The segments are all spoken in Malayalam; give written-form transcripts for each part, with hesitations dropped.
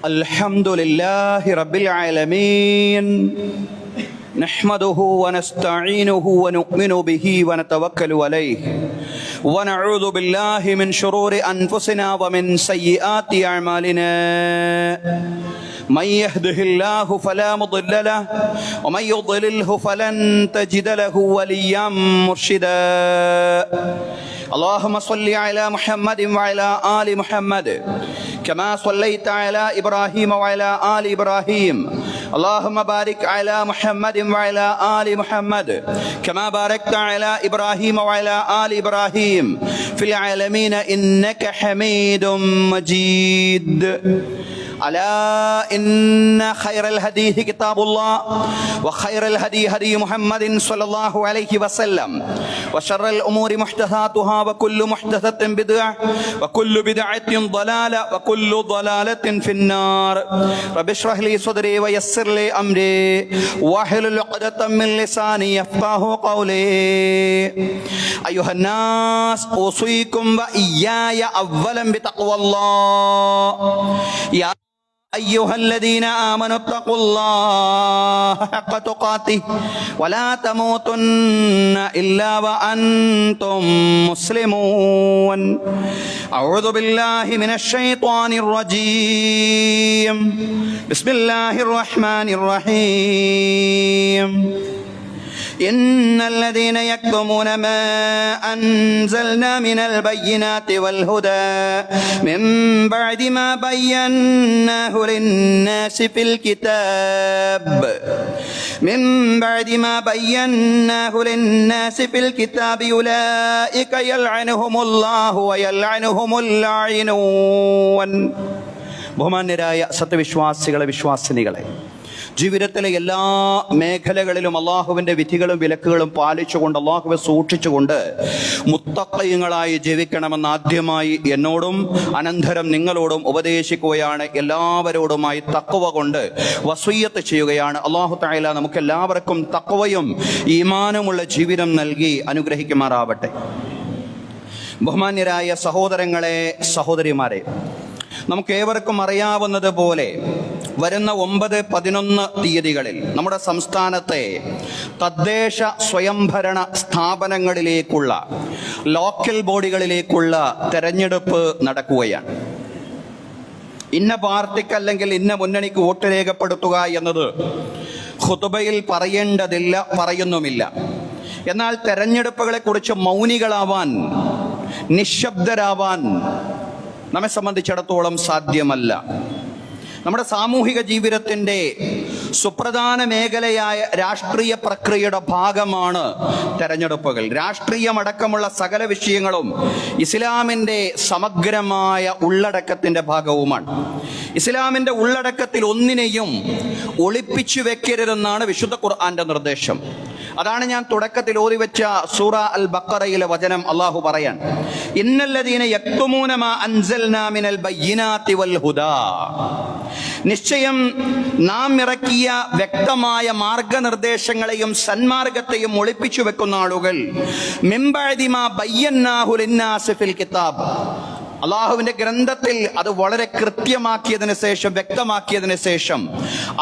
الحمد لله رب العالمين نحمده ونستعينه ونؤمن به ونتوكل عليه ونعوذ بالله من شرور أنفسنا ومن سيئات أعمالنا من يهده الله فلا مضل له ومن يضلله فلن تجد له وليا مرشدا اللهم صل على محمد وعلى آل محمد كما صليت على إبراهيم وعلى آل إبراهيم اللهم بارك على محمد وعلى آل محمد كما باركت على إبراهيم وعلى آل إبراهيم في العالمين إنك حميد مجيد ألا إن خير الحديث كتاب الله وخير الهدي هدي محمد صلى الله عليه وسلم وشر الأمور محدثاتها وكل محدثة بدعة وكل بدعة ضلالة وكل ضلالة في النار رب اشرح لي صدري ويسر لي أمري واحلل عقدة من لساني يفقهوا قولي أيها الناس أوصيكم وإياي أولا بتقوى الله يا أيها الذين آمنوا اتقوا الله حق تقاته ولا تموتن إلا وأنتم مسلمون أعوذ بالله من الشيطان الرجيم بسم الله الرحمن الرحيم إن الذين يكتمون ما أنزلنا من البينات والهدى من بعد ما بيناه للناس في الكتاب أولئك يلعنهم الله ويلعنهم اللاعنون ബഹുമാന്യരായ സത്യവിശ്വാസികളെ വിശ്വാസിനികളെ, ജീവിതത്തിലെ എല്ലാ മേഖലകളിലും അള്ളാഹുവിൻ്റെ വിധികളും വിലക്കുകളും പാലിച്ചുകൊണ്ട് അള്ളാഹുവെ സൂക്ഷിച്ചുകൊണ്ട് മുത്തഖീങ്ങളായി ജീവിക്കണമെന്ന് ആദ്യമായി എന്നോടും അനന്തരം നിങ്ങളോടും ഉപദേശിക്കുകയാണ്. എല്ലാവരോടുമായി തഖ്വ കൊണ്ട് വസിയ്യത്ത് ചെയ്യുകയാണ്. അള്ളാഹു തആല നമുക്ക് എല്ലാവർക്കും തഖ്വയും ഈമാനുമുള്ള ജീവിതം നൽകി അനുഗ്രഹിക്കുമാറാവട്ടെ. ബഹുമാന്യരായ സഹോദരങ്ങളെ, സഹോദരിമാരെ, നമുക്കേവർക്കും അറിയാവുന്നതുപോലെ വരുന്ന 9, 11 തീയതികളിൽ നമ്മുടെ സംസ്ഥാനത്തെ തദ്ദേശ സ്വയംഭരണ സ്ഥാപനങ്ങളിലേക്കുള്ള ലോക്കൽ ബോഡികളിലേക്കുള്ള തെരഞ്ഞെടുപ്പ് നടക്കുകയാണ്. ഇന്ന പാർട്ടിക്ക് അല്ലെങ്കിൽ ഇന്ന മുന്നണിക്ക് വോട്ട് രേഖപ്പെടുത്തുക എന്നത് ഖുതുബയിൽ പറയേണ്ടതില്ല, പറയുന്നുമില്ല. എന്നാൽ തെരഞ്ഞെടുപ്പുകളെക്കുറിച്ച് മൗനികളാവാൻ, നിശബ്ദരാവാൻ നമ്മെ സംബന്ധിച്ചിടത്തോളം സാധ്യമല്ല. നമ്മുടെ സാമൂഹിക ജീവിതത്തിൻ്റെ സുപ്രധാന മേഖലയായ രാഷ്ട്രീയ പ്രക്രിയയുടെ ഭാഗമാണ് തെരഞ്ഞെടുപ്പുകൾ. രാഷ്ട്രീയമടക്കമുള്ള സകല വിഷയങ്ങളും ഇസ്ലാമിൻ്റെ സമഗ്രമായ ഉള്ളടക്കത്തിൻ്റെ ഭാഗവുമാണ്. ഇസ്ലാമിൻ്റെ ഉള്ളടക്കത്തിൽ ഒന്നിനെയും ഒളിപ്പിച്ചു വെക്കരുതെന്നാണ് വിശുദ്ധ ഖുർആന്റെ നിർദ്ദേശം. അതാണ് ഞാൻ തുടക്കത്തിൽ ഓതിവെച്ച സൂറ അൽ ബഖറയിലെ വചനം. അള്ളാഹു പറയാൻ, ഇന്നല്ലദീന യക്തുമൂന മാ അൻസൽനാ മിനൽ ബയ്യിനാതി വൽ ഹുദാ, നിശ്ചയം നാം ഇറക്കിയ വ്യക്തമായ മാർഗനിർദ്ദേശങ്ങളെയും സന്മാർഗത്തെയും ഒളിപ്പിച്ചു വെക്കുന്ന ആളുകൾ മിൻ ബഅദി മാ ബയ്യന്നാഹു ലിന്നാസി ഫിൽ കിതാബ്, അള്ളാഹുവിൻ്റെ ഗ്രന്ഥത്തിൽ അത് വളരെ കൃത്യമാക്കിയതിന് ശേഷം, വ്യക്തമാക്കിയതിന് ശേഷം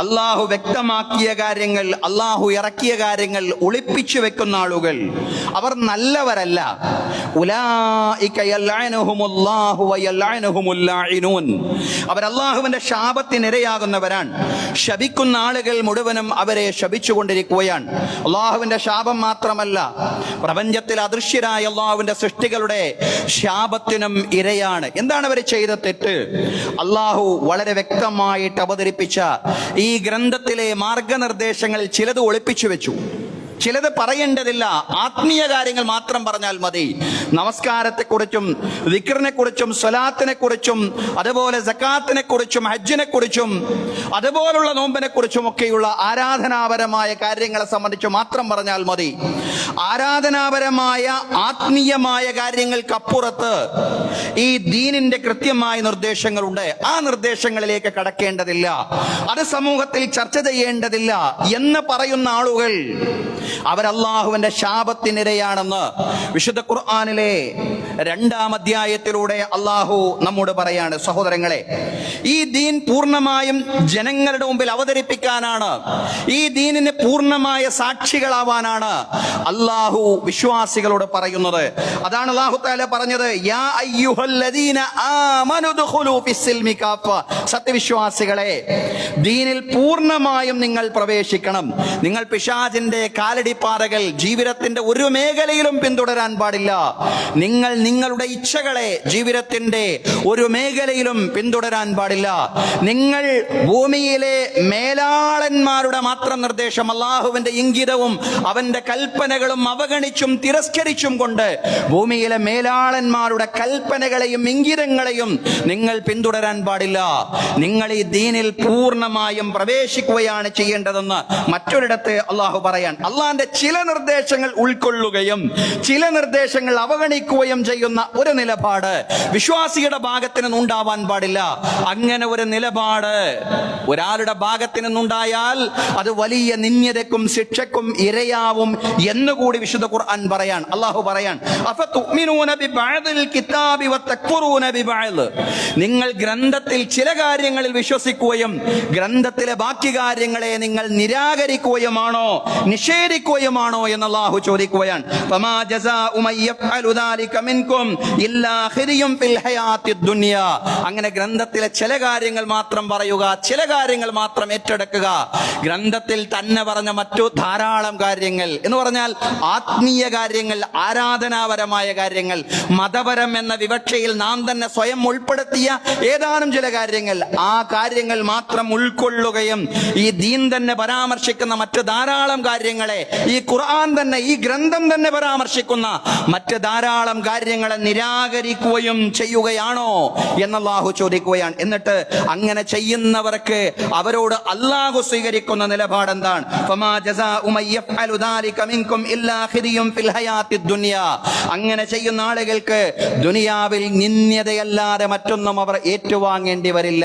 അള്ളാഹു വ്യക്തമാക്കിയ കാര്യങ്ങൾ, അള്ളാഹു ഇറക്കിയ കാര്യങ്ങൾ ഒളിപ്പിച്ചു വെക്കുന്ന ആളുകൾ അവർ നല്ലവരല്ല. ഉലൈക യൽഅനുഹുമുല്ലാഹു വയൽഅനുഹുമുൽ ലാഇനൂൻ, അവർ അള്ളാഹുവിൻ്റെ ശാപത്തിനിരയാകുന്നവരാണ്. ശപിക്കുന്ന ആളുകൾ മുഴുവനും അവരെ ശപിച്ചുകൊണ്ടിരിക്കുകയാണ്. അള്ളാഹുവിൻ്റെ ശാപം മാത്രമല്ല, പ്രപഞ്ചത്തിൽ അദൃശ്യരായ അള്ളാഹുവിൻ്റെ സൃഷ്ടികളുടെ ശാപത്തിനും ഇരയാണ്. എന്താണ് അവർ ചെയ്ത തെറ്റ്? അള്ളാഹു വളരെ വ്യക്തമായിട്ട് അവതരിപ്പിച്ച ഈ ഗ്രന്ഥത്തിലെ മാർഗനിർദ്ദേശങ്ങളിൽ ചിലത് ഒളിപ്പിച്ചു വെച്ചു, ചിലത് പറയേണ്ടതില്ല. ആത്മീയ കാര്യങ്ങൾ മാത്രം പറഞ്ഞാൽ മതി. നമസ്കാരത്തെക്കുറിച്ചും ദിക്റിനെക്കുറിച്ചും സ്വലാത്തിനെക്കുറിച്ചും അതുപോലെ സക്കാത്തിനെക്കുറിച്ചും ഹജ്ജിനെക്കുറിച്ചും അതുപോലുള്ള നോമ്പിനെക്കുറിച്ചും ഒക്കെയുള്ള ആരാധനാപരമായ കാര്യങ്ങളെ സംബന്ധിച്ച് മാത്രം പറഞ്ഞാൽ മതി. ആരാധനാപരമായ ആത്മീയമായ കാര്യങ്ങൾക്കപ്പുറത്ത് ഈ ദീനിന്റെ കൃത്യമായ നിർദ്ദേശങ്ങളുണ്ട്. ആ നിർദ്ദേശങ്ങളിലേക്ക് കടക്കേണ്ടതില്ല, അത് സമൂഹത്തിൽ ചർച്ച ചെയ്യേണ്ടതില്ല എന്ന് പറയുന്ന ആളുകൾ അവരല്ലാഹുവിന്റെ ശാപത്തിനിരയാണെന്ന് വിശുദ്ധ ഖുർആനിലെ 2-ാം അധ്യായത്തിലൂടെ അള്ളാഹു നമ്മോട് പറയാണ്. സഹോദരങ്ങളെ, ഈ ദീൻ പൂർണ്ണമായും ജനങ്ങളുടെ മുമ്പിൽ അവതരിപ്പിക്കാനാണ്, ഈ ദീനിന് പൂർണ്ണമായ സാക്ഷികളാവാനാണ് അള്ളാഹു വിശ്വാസികളോട് പറയുന്നത്. അതാണ് അള്ളാഹു തആല പറഞ്ഞത്, യാ അയ്യുഹല്ലദീന ആമനു ദുഖുലൂ ഫിസ്സിൽമി കാഫ. സത്യവിശ്വാസികളെ, ദീനിൽ പൂർണ്ണമായും നിങ്ങൾ പ്രവേശിക്കണം. നിങ്ങൾ പിശാചിന്റെ കാലടിപ്പാറകൾ ജീവിതത്തിന്റെ ഒരു മേഖലയിലും പിന്തുടരാൻ പാടില്ല. നിങ്ങൾ നിങ്ങളുടെ ഇച്ഛകളെ ജീവിതത്തിന്റെ ഒരു മേഖലയിലും പിന്തുടരാൻ പാടില്ല. നിങ്ങൾ ഭൂമിയിലെ മേലാളന്മാരുടെ മാത്രം നിർദ്ദേശം, അള്ളാഹുവിന്റെ ഇംഗിതവും അവന്റെ കൽപ്പനകളും അവഗണിച്ചും തിരസ്കരിച്ചും കൊണ്ട് ഭൂമിയിലെ മേലാളന്മാരുടെ കൽപ്പനകളെയും ഇംഗിതങ്ങളെയും നിങ്ങൾ പിന്തുടരാൻ പാടില്ല. നിങ്ങൾ ഈ ദീനിൽ പൂർണ്ണമായും പ്രവേശിക്കുകയാണ് ചെയ്യേണ്ടതെന്ന് മറ്റൊരിടത്ത് അള്ളാഹു പറയാൻ. അള്ളാഹിന്റെ ചില നിർദ്ദേശങ്ങൾ ഉൾക്കൊള്ളുകയും ചില നിർദ്ദേശങ്ങൾ അവഗണിക്കുകയും ചെയ്യുന്ന ഒരു നിലപാട് വിശ്വാസിയുടെ ഭാഗത്ത് നിന്നുണ്ടാവാൻ പാടില്ല. അങ്ങനെ ഒരു നിലപാട് ഒരാളുടെ ഭാഗത്ത് നിന്നുണ്ടായാൽ അത് വലിയ നിന്ദ്യതയ്ക്കും ശിക്ഷയ്ക്കും ഇരയാവും എന്നുകൂടി വിശുദ്ധ ഖുർആൻ പറയാൻ. അള്ളാഹു പറയാൻ, അഫതുഅ്മിനൂന ബിബഅദിൽ കിതാബി വതക്ഫുറൂന ബിബഅദ്. നിങ്ങൾ ഗ്രന്ഥത്തിൽ ചില കാര്യങ്ങളിൽ വിശ്വസിക്കുകയും ഗ്രന്ഥത്തിലെ ബാക്കി കാര്യങ്ങളെ നിങ്ങൾ നിരാകരിക്കുകയുമാണോ, നിഷേധിക്കുകയുമാണോ എന്ന് അള്ളാഹു ചോദിക്കുകയാണ്. ഫമാ ജസാഉ മൻ യഫ്അലു ദാലിക മിൻകും ഇല്ലാ ഖിരിയും ഫിൽ ഹയാത്തിദ് ദുനിയ. അങ്ങനെ ഗ്രന്ഥത്തിലെ ചില കാര്യങ്ങൾ മാത്രം പറയുക, ചില കാര്യങ്ങൾ മാത്രം ഏറ്റെടുക്കുക. ഗ്രന്ഥത്തിൽ തന്നെ പറഞ്ഞ മറ്റു ധാരാളം കാര്യങ്ങൾ എന്ന് പറഞ്ഞാൽ ആത്മീയ കാര്യങ്ങൾ, ആരാധനാപരമായ കാര്യങ്ങൾ, മതപരം എന്ന വിവക്ഷയിൽ നാം തന്നെ സ്വയം ഉൾപ്പെടുത്തിയ ഏതാനും ചില കാര്യങ്ങൾ, ആ കാര്യങ്ങൾ മാത്രം ഉൾക്കൊള്ളുകയും ഈ ദീൻ തന്നെ പരാമർശിക്കുന്ന മറ്റു ധാരാളം കാര്യങ്ങളെ, ഈ ഖുർആൻ തന്നെ, ഈ ഗ്രന്ഥം തന്നെ പരാമർശിക്കുന്ന മറ്റ് ധാരാളം കാര്യങ്ങളെ നിരാകരിക്കുകയും ചെയ്യുകയാണോ എന്ന് അല്ലാഹു ചോദിക്കുകയാണ്. എന്നിട്ട് അങ്ങനെ ചെയ്യുന്നവർക്ക് അവരോട് അല്ലാഹു സ്വീകരിക്കുന്ന നിലപാട് എന്താണ്? ഫമാ ജസാഉ മൻ യഫ്അലു ദാലിക മിൻകും ഇല്ലാ ഖിരിയും ഫിൽ ഹയാത്തിദ് ദുനിയ. അങ്ങനെ ചെയ്യുന്ന ആളുകൾക്ക് ദുനിയാവിൽ നിന്ദ്യതയല്ലാതെ മറ്റൊന്നും അവർ ഏറ്റുവാങ്ങേണ്ടി വരില്ല.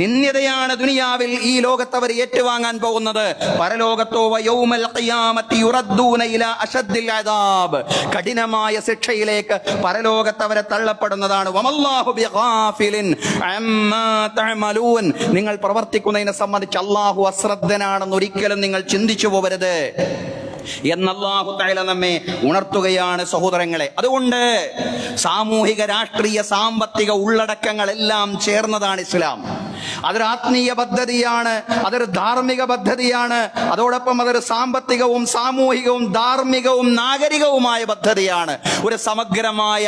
നിന്ദ്യതയാണ് ദുനിയാവിൽ ഈ ലോകത്ത് അവർ ഏറ്റുവാങ്ങാൻ പോകുന്നത്. പരലോകത്തോ വയൗമൽ ഖിയാമത്തി യുറദ്ദൂന ഇലാ അശദ്ദിൽ അദാബ്. കഠിനമായ ശിക്ഷയിലേക്ക് പരലോകത്ത് അവരെ തള്ളപ്പെടുന്നതാണ്. വമല്ലാഹു ബിഗാഫിലിൻ അമ്മാ തഅമലൂൻ. നിങ്ങൾ പ്രവർത്തിക്കുന്നതിനെ സംബന്ധിച്ച് അല്ലാഹു അശ്രദ്ധനാണെന്ന് ഒരിക്കലും നിങ്ങൾ ചിന്തിച്ചു പോകരുത് എന്ന് അല്ലാഹു തആല നമ്മെ ഉണർത്തുകയാണ് സഹോദരങ്ങളെ. അതുകൊണ്ട് സാമൂഹിക, രാഷ്ട്രീയ, സാമ്പത്തിക ഉള്ളടക്കങ്ങളെല്ലാം ചേർന്നതാണ് ഇസ്ലാം. അതൊരു ആത്മീയ പദ്ധതിയാണ്, അതൊരു ധാർമ്മിക പദ്ധതിയാണ്. അതോടൊപ്പം അതൊരു സാമ്പത്തികവും സാമൂഹികവും ധാർമ്മികവും നാഗരികവുമായ പദ്ധതിയാണ്. ഒരു സമഗ്രമായ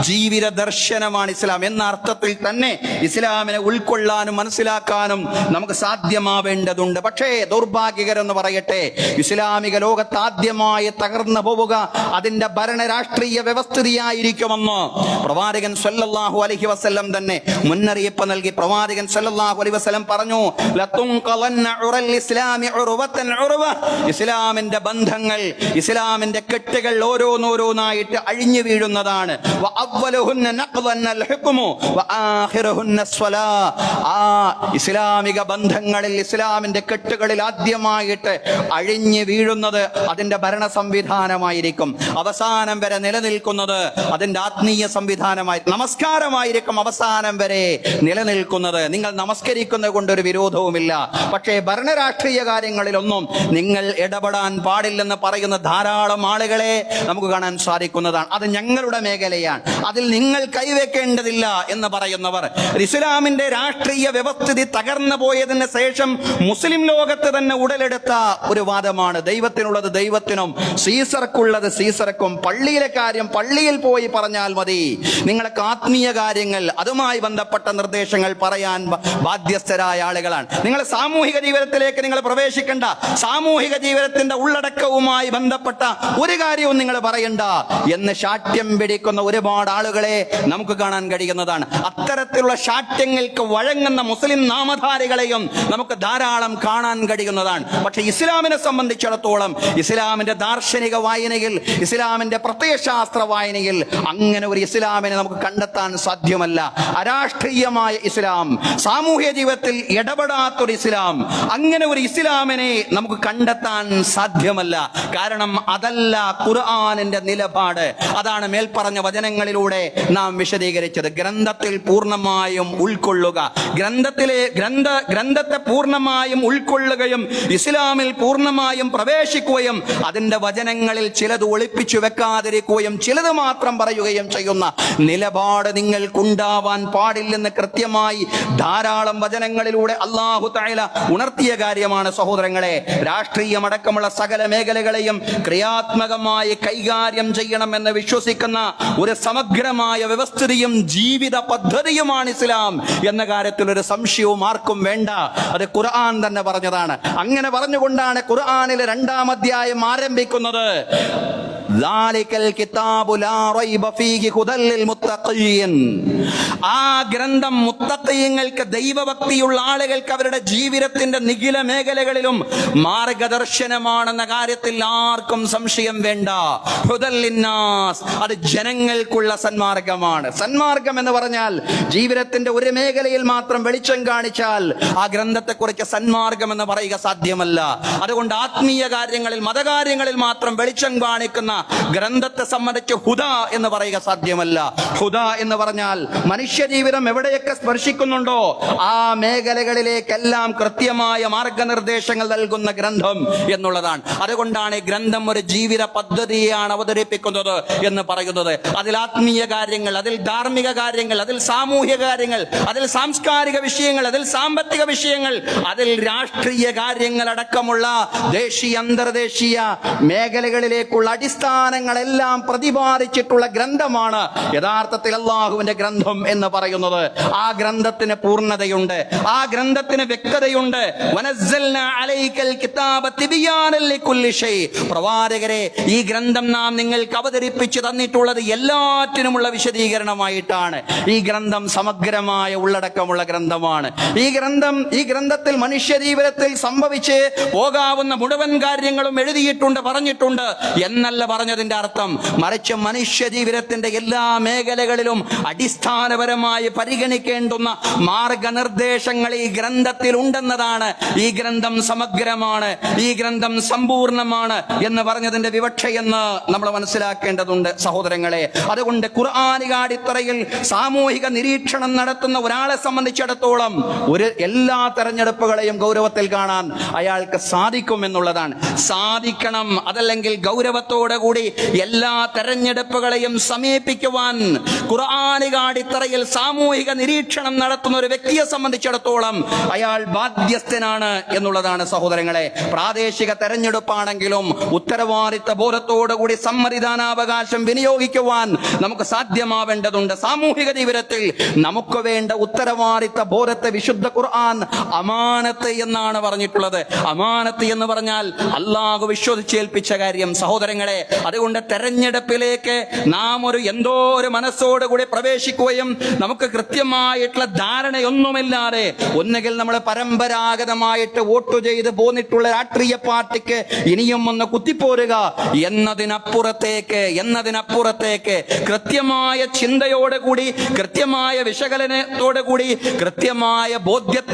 ജീവിത ദർശനമാണ് ഇസ്ലാം എന്ന അർത്ഥത്തിൽ തന്നെ ഇസ്ലാമിനെ ഉൾക്കൊള്ളാനും മനസ്സിലാക്കാനും നമുക്ക് സാധ്യമാവേണ്ടതുണ്ട്. പക്ഷേ ദൗർഭാഗ്യകരെന്ന് പറയട്ടെ, ഇസ്ലാമിക ലോകത്ത് ആദ്യമായി തകർന്നു പോവുക അതിന്റെ ഭരണ രാഷ്ട്രീയ വ്യവസ്ഥിതിയായിരിക്കുമെന്ന് പ്രവാചകൻ സല്ലല്ലാഹു അലൈഹി വസല്ലം തന്നെ മുന്നറിയിപ്പ് നൽകി. പ്രവാചകൻ സല്ലല്ലാഹു അലൈഹി വസല്ലം പറഞ്ഞു, ലതുൻഖലന്ന ഉറൽ ഇസ്ലാമി ഉർവതൻ ഉർവ. ഇസ്ലാമിന്റെ ബന്ധങ്ങൾ, ഇസ്ലാമിന്റെ കെട്ടുകൾ ഓരോന്നോരോന്നായിട്ട് അഴിഞ്ഞു വീഴുന്നതാണ്. വഅവ്വലുഹുന്ന നഖ്ലന്നൽ ഹുക്മു വആഖിറുഹുന്ന സ്വലാ. ആ ഇസ്ലാമിക ബന്ധങ്ങളിൽ, ഇസ്ലാമിന്റെ കെട്ടുകളിൽ ആദ്യമായിട്ട് അഴിഞ്ഞു വീഴുന്നത് അതിന്റെ ഭരണ സംവിധാനമായിരിക്കും. അവസാനം വരെ നിലനിൽക്കുന്നത് അതിന്റെ ആത്മീയ സംവിധാനമായി, നമസ്കാരമായിരിക്കും അവസാനം വരെ നിലനിൽക്കുന്നത്. നിങ്ങൾ നമസ്കരിക്കുന്നത് കൊണ്ടൊരു വിരോധവുമില്ല. പക്ഷേ ഭരണരാഷ്ട്രീയ കാര്യങ്ങളിലൊന്നും നിങ്ങൾ ഇടപെടാൻ പാടില്ലെന്ന് പറയുന്ന ധാരാളം ആളുകളെ നമുക്ക് കാണാൻ സാധിക്കുന്നതാണ്. അത് ഞങ്ങളുടെ മേഖലയാണ്, അതിൽ നിങ്ങൾ കൈവെക്കേണ്ടതില്ല എന്ന് പറയുന്നവർ. ഇസ്ലാമിന്റെ രാഷ്ട്രീയ വ്യവസ്ഥിതി തകർന്നു പോയതിന് ശേഷം മുസ്ലിം ലോകത്ത് തന്നെ ഉടലെടുത്ത ഒരു വാദമാണ്, ദൈവത്തിനുള്ളത് ദൈവത്തിനും സീസർക്കുള്ളത് സീസർക്കും. പള്ളിയിലെ കാര്യം പള്ളിയിൽ പോയി പറഞ്ഞാൽ മതി. നിങ്ങൾക്ക് ആത്മീയ കാര്യങ്ങൾ, അതുമായി ബന്ധപ്പെട്ട നിർദ്ദേശങ്ങൾ പറയാൻ ബാധ്യസ്ഥരായ ആളുകളാണ്. നിങ്ങൾ സാമൂഹിക ജീവിതത്തിലേക്ക് നിങ്ങൾ പ്രവേശിക്കേണ്ട, സാമൂഹിക ജീവിതത്തിന്റെ ഉള്ളടക്കവുമായി ബന്ധപ്പെട്ട ഒരു കാര്യവും നിങ്ങൾ പറയണ്ട എന്ന് ശാഠ്യം പിടിക്കുന്ന ഒരുപാട് ആളുകളെ നമുക്ക് കാണാൻ കഴിയുന്നതാണ്. അത്തരത്തിലുള്ള ശാഠ്യങ്ങൾക്ക് വഴങ്ങുന്ന മുസ്ലിം നാമധാരികളെയും നമുക്ക് ധാരാളം കാണാൻ കഴിയുന്നതാണ്. പക്ഷെ ഇസ്ലാമിനെ സംബന്ധിച്ചിടത്തോളം, ഇസ്ലാമിന്റെ ദാർശനിക വായനയിൽ, ഇസ്ലാമിന്റെ പ്രത്യയശാസ്ത്ര വായനയിൽ അങ്ങനെ ഒരു ഇസ്ലാമിനെ നമുക്ക് കണ്ടെത്താൻ സാധ്യമല്ല. അരാഷ്ട്രീയമായ ഇസ്ലാം, സാമൂഹ്യ ജീവിതത്തിൽ ഇടപെടാത്തൊരു ഇസ്ലാം, അങ്ങനെ ഒരു ഇസ്ലാമിനെ നമുക്ക് കണ്ടെത്താൻ സാധ്യമല്ല. കാരണം അതല്ല ഖുർആനിന്റെ നിലപാട്. അതാണ് മേൽപ്പറഞ്ഞ വചനങ്ങളിലൂടെ നാം വിശദീകരിച്ചത്. ഗ്രന്ഥത്തിൽ പൂർണ്ണമായും ഉൾക്കൊള്ളുക, ഗ്രന്ഥത്തെ പൂർണ്ണമായും ഉൾക്കൊള്ളുകയും ഇസ്ലാമിൽ പൂർണ്ണമായും പ്രവേശിക്കുകയും അതിന്റെ വചനങ്ങളിൽ ചിലത് ഒളിപ്പിച്ചു വെക്കാതിരിക്കുകയും ചിലത് മാത്രം പറയുകയും ചെയ്യുന്ന നിലപാട് നിങ്ങൾക്കുണ്ടാവാൻ പാടില്ലെന്ന് കൃത്യമായി ധാരാളം വചനങ്ങളിലൂടെ അല്ലാഹു തആല ഉണർത്തിയ കാര്യമാണ് സഹോദരങ്ങളെ. രാഷ്ട്രീയമടക്കമുള്ള സകല മേഖലകളെയും ക്രിയാത്മകമായി കൈകാര്യം ചെയ്യണമെന്ന് വിശ്വസിക്കുന്ന ഒരു സമഗ്രമായ വ്യവസ്ഥിതിയും ജീവിത പദ്ധതിയുമാണ് ഇസ്ലാം എന്ന കാര്യത്തിൽ ഒരു സംശയവും ആർക്കും വേണ്ട. അത് ഖുർആൻ തന്നെ പറഞ്ഞതാണ്. അങ്ങനെ പറഞ്ഞുകൊണ്ടാണ് ഖുർആനിലെ 2-ാം അധ്യായം ആരംഭിക്കുന്നത്. ആ ഗ്രന്ഥം മുത്തഖീങ്ങൾക്ക്, ദൈവഭക്തിയുള്ള ആളുകൾക്ക് അവരുടെ ജീവിതത്തിന്റെ നിഖില മേഖലകളിലും മാർഗദർശനമാണെന്ന കാര്യത്തിൽ ആർക്കും സംശയം വേണ്ട. ഹുദൽ ലിന്നാസ്, അത് ജനങ്ങൾക്കുള്ള സന്മാർഗമാണ്. സന്മാർഗം എന്ന് പറഞ്ഞാൽ ജീവിതത്തിന്റെ ഒരു മേഖലയിൽ മാത്രം വെളിച്ചം കാണിച്ചാൽ ആ ഗ്രന്ഥത്തെക്കുറിച്ച് സന്മാർഗം എന്ന് പറയുക സാധ്യമല്ല. അതുകൊണ്ട് ആത്മീയ കാര്യങ്ങളിൽ, മതകാര്യങ്ങളിൽ മാത്രം വെളിച്ചം കാണിക്കുന്ന ഗ്രന്ഥത്തെ സംബന്ധിച്ച് ഹുദ എന്ന് പറയുക സാധ്യമല്ല. ഹുദ എന്ന് പറഞ്ഞാൽ മനുഷ്യജീവിതം എവിടെയൊക്കെ സ്പർശിക്കുന്നുണ്ടോ ആ മേഖലകളിലേക്കെല്ലാം കൃത്യമായ മാർഗനിർദ്ദേശങ്ങൾ നൽകുന്ന ഗ്രന്ഥം എന്നുള്ളതാണ്. അതുകൊണ്ടാണ് ഈ ഗ്രന്ഥം ഒരു ജീവിത പദ്ധതിയാണ് അവതരിപ്പിക്കുന്നത് എന്ന് പറയുന്നത്. അതിൽ ആത്മീയ കാര്യങ്ങൾ, അതിൽ ധാർമ്മിക കാര്യങ്ങൾ, അതിൽ സാമൂഹ്യ കാര്യങ്ങൾ, അതിൽ സാംസ്കാരിക വിഷയങ്ങൾ, അതിൽ സാമ്പത്തിക വിഷയങ്ങൾ, അതിൽ രാഷ്ട്രീയ കാര്യങ്ങൾ അടക്കമുള്ള ദേശീയ അന്തർദേശീയ മേഖലകളിലേക്കുള്ള അടിസ്ഥാനങ്ങളെല്ലാം പ്രതിപാദിച്ചിട്ടുള്ള ഗ്രന്ഥമാണ് യഥാർത്ഥത്തിൽ അല്ലാഹുവിന്റെ ഗ്രന്ഥം എന്ന് പറയുന്നത്. ആ ഗ്രന്ഥത്തിന് പൂർണ്ണതയുണ്ട്, ആ ഗ്രന്ഥത്തിന് വ്യക്തതയുണ്ട്. വനസ്സൽനാ അലൈക്കൽ കിതാബ തിബിയാനൻ ലികുല്ലി ഷൈ. പ്രവാചകരെ, ഈ ഗ്രന്ഥം നാം നിങ്ങൾക്ക് അവതരിപ്പിച്ചു തന്നിട്ടുള്ളത് എല്ലാറ്റിനുമുള്ള വിശദീകരണമായിട്ടാണ്. ഈ ഗ്രന്ഥം സമഗ്രമായ ഉള്ളടക്കമുള്ള ഗ്രന്ഥമാണ്. ഈ ഗ്രന്ഥത്തിൽ മനുഷ്യ ജീവിതത്തിൽ സംഭവിച്ച് പോകാവുന്ന മുഴുവൻ കാര്യങ്ങളും എഴുതിയിട്ടുണ്ട്, പറഞ്ഞിട്ടുണ്ട് എന്നല്ല പറഞ്ഞതിന്റെ അർത്ഥം. മറിച്ച് മനുഷ്യ ജീവിതത്തിന്റെ എല്ലാ മേഖലകളിലും അടിസ്ഥാനപരമായി പരിഗണിക്കേണ്ടുന്ന മാർഗനിർദ്ദേശങ്ങൾ ഈ ഗ്രന്ഥത്തിൽ ഉണ്ടെന്നതാണ്. ഈ ഗ്രന്ഥം സമഗ്രമാണ്, ഈ ഗ്രന്ഥം സമ്പൂർണമാണ് എന്ന് പറഞ്ഞതിന്റെ വിവക്ഷയെന്ന് നമ്മൾ മനസ്സിലാക്കേണ്ടതുണ്ട് സഹോദരങ്ങളെ. അതുകൊണ്ട് ഖുർആനിക അടിത്തറയിൽ സാമൂഹിക നിരീക്ഷണം നടത്തുന്ന ഒരാളെ സംബന്ധിച്ചിടത്തോളം എല്ലാ തെരഞ്ഞെടുപ്പുകളെയും ഗൗരവത്തിൽ കാണാൻ അയാൾക്ക് സാധിക്കുമെന്നുള്ളതാണ്. സാധിക്കണം, അതല്ലെങ്കിൽ ഗൗരവത്തോടെ കൂടി എല്ലാ തെരഞ്ഞെടുപ്പുകളെയും സമീപിക്കുവാൻ ഖുർആനിക അടിത്തറയിൽ സാമൂഹിക നിരീക്ഷണം നടത്തുന്ന ഒരു വ്യക്തിയെ സംബന്ധിച്ചിടത്തോളം അയാൾ ബാധ്യസ്ഥനാണ് എന്നുള്ളതാണ് സഹോദരങ്ങളെ. പ്രാദേശിക തെരഞ്ഞെടുപ്പാണെങ്കിലും ഉത്തരവാദിത്ത ബോധത്തോടുകൂടി സമ്മതിദാനാവകാശം വിനിയോഗിക്കുവാൻ നമുക്ക് സാധ്യമാവേണ്ടതുണ്ട്. സാമൂഹിക ജീവിതത്തിൽ നമുക്ക് വേണ്ട ഉത്തരവാദിത്ത ബോധത്തെ വിശുദ്ധ ഖുർആൻ അമാനത്ത് എന്നാണ് പറഞ്ഞിട്ടുള്ളത്. അമാനത്ത് എന്ന് പറഞ്ഞാൽ അല്ലാഹു വിശ്വസിച്ചേൽപ്പിച്ച കാര്യം സഹോദരങ്ങളെ. അതുകൊണ്ട് തെരഞ്ഞെടുപ്പിലേക്ക് നാം എന്തോ ഒരു മനസ്സോടുകൂടി പ്രവേശിക്കുകയും നമുക്ക് കൃത്യമായിട്ടുള്ള ധാരണയൊന്നുമില്ലാതെ ഒന്നുകിൽ നമ്മൾ പരമ്പരാഗതമായിട്ട് വോട്ട് ചെയ്ത് പോന്നിട്ടുള്ള രാഷ്ട്രീയ പാർട്ടിക്ക് ഇനിയും ഒന്ന് കുത്തിപ്പോരുക എന്നതിനപ്പുറത്തേക്ക് കൃത്യമായ ചിന്തയോടുകൂടി, കൃത്യമായ വിശകലനത്തോടുകൂടി, കൃത്യമായ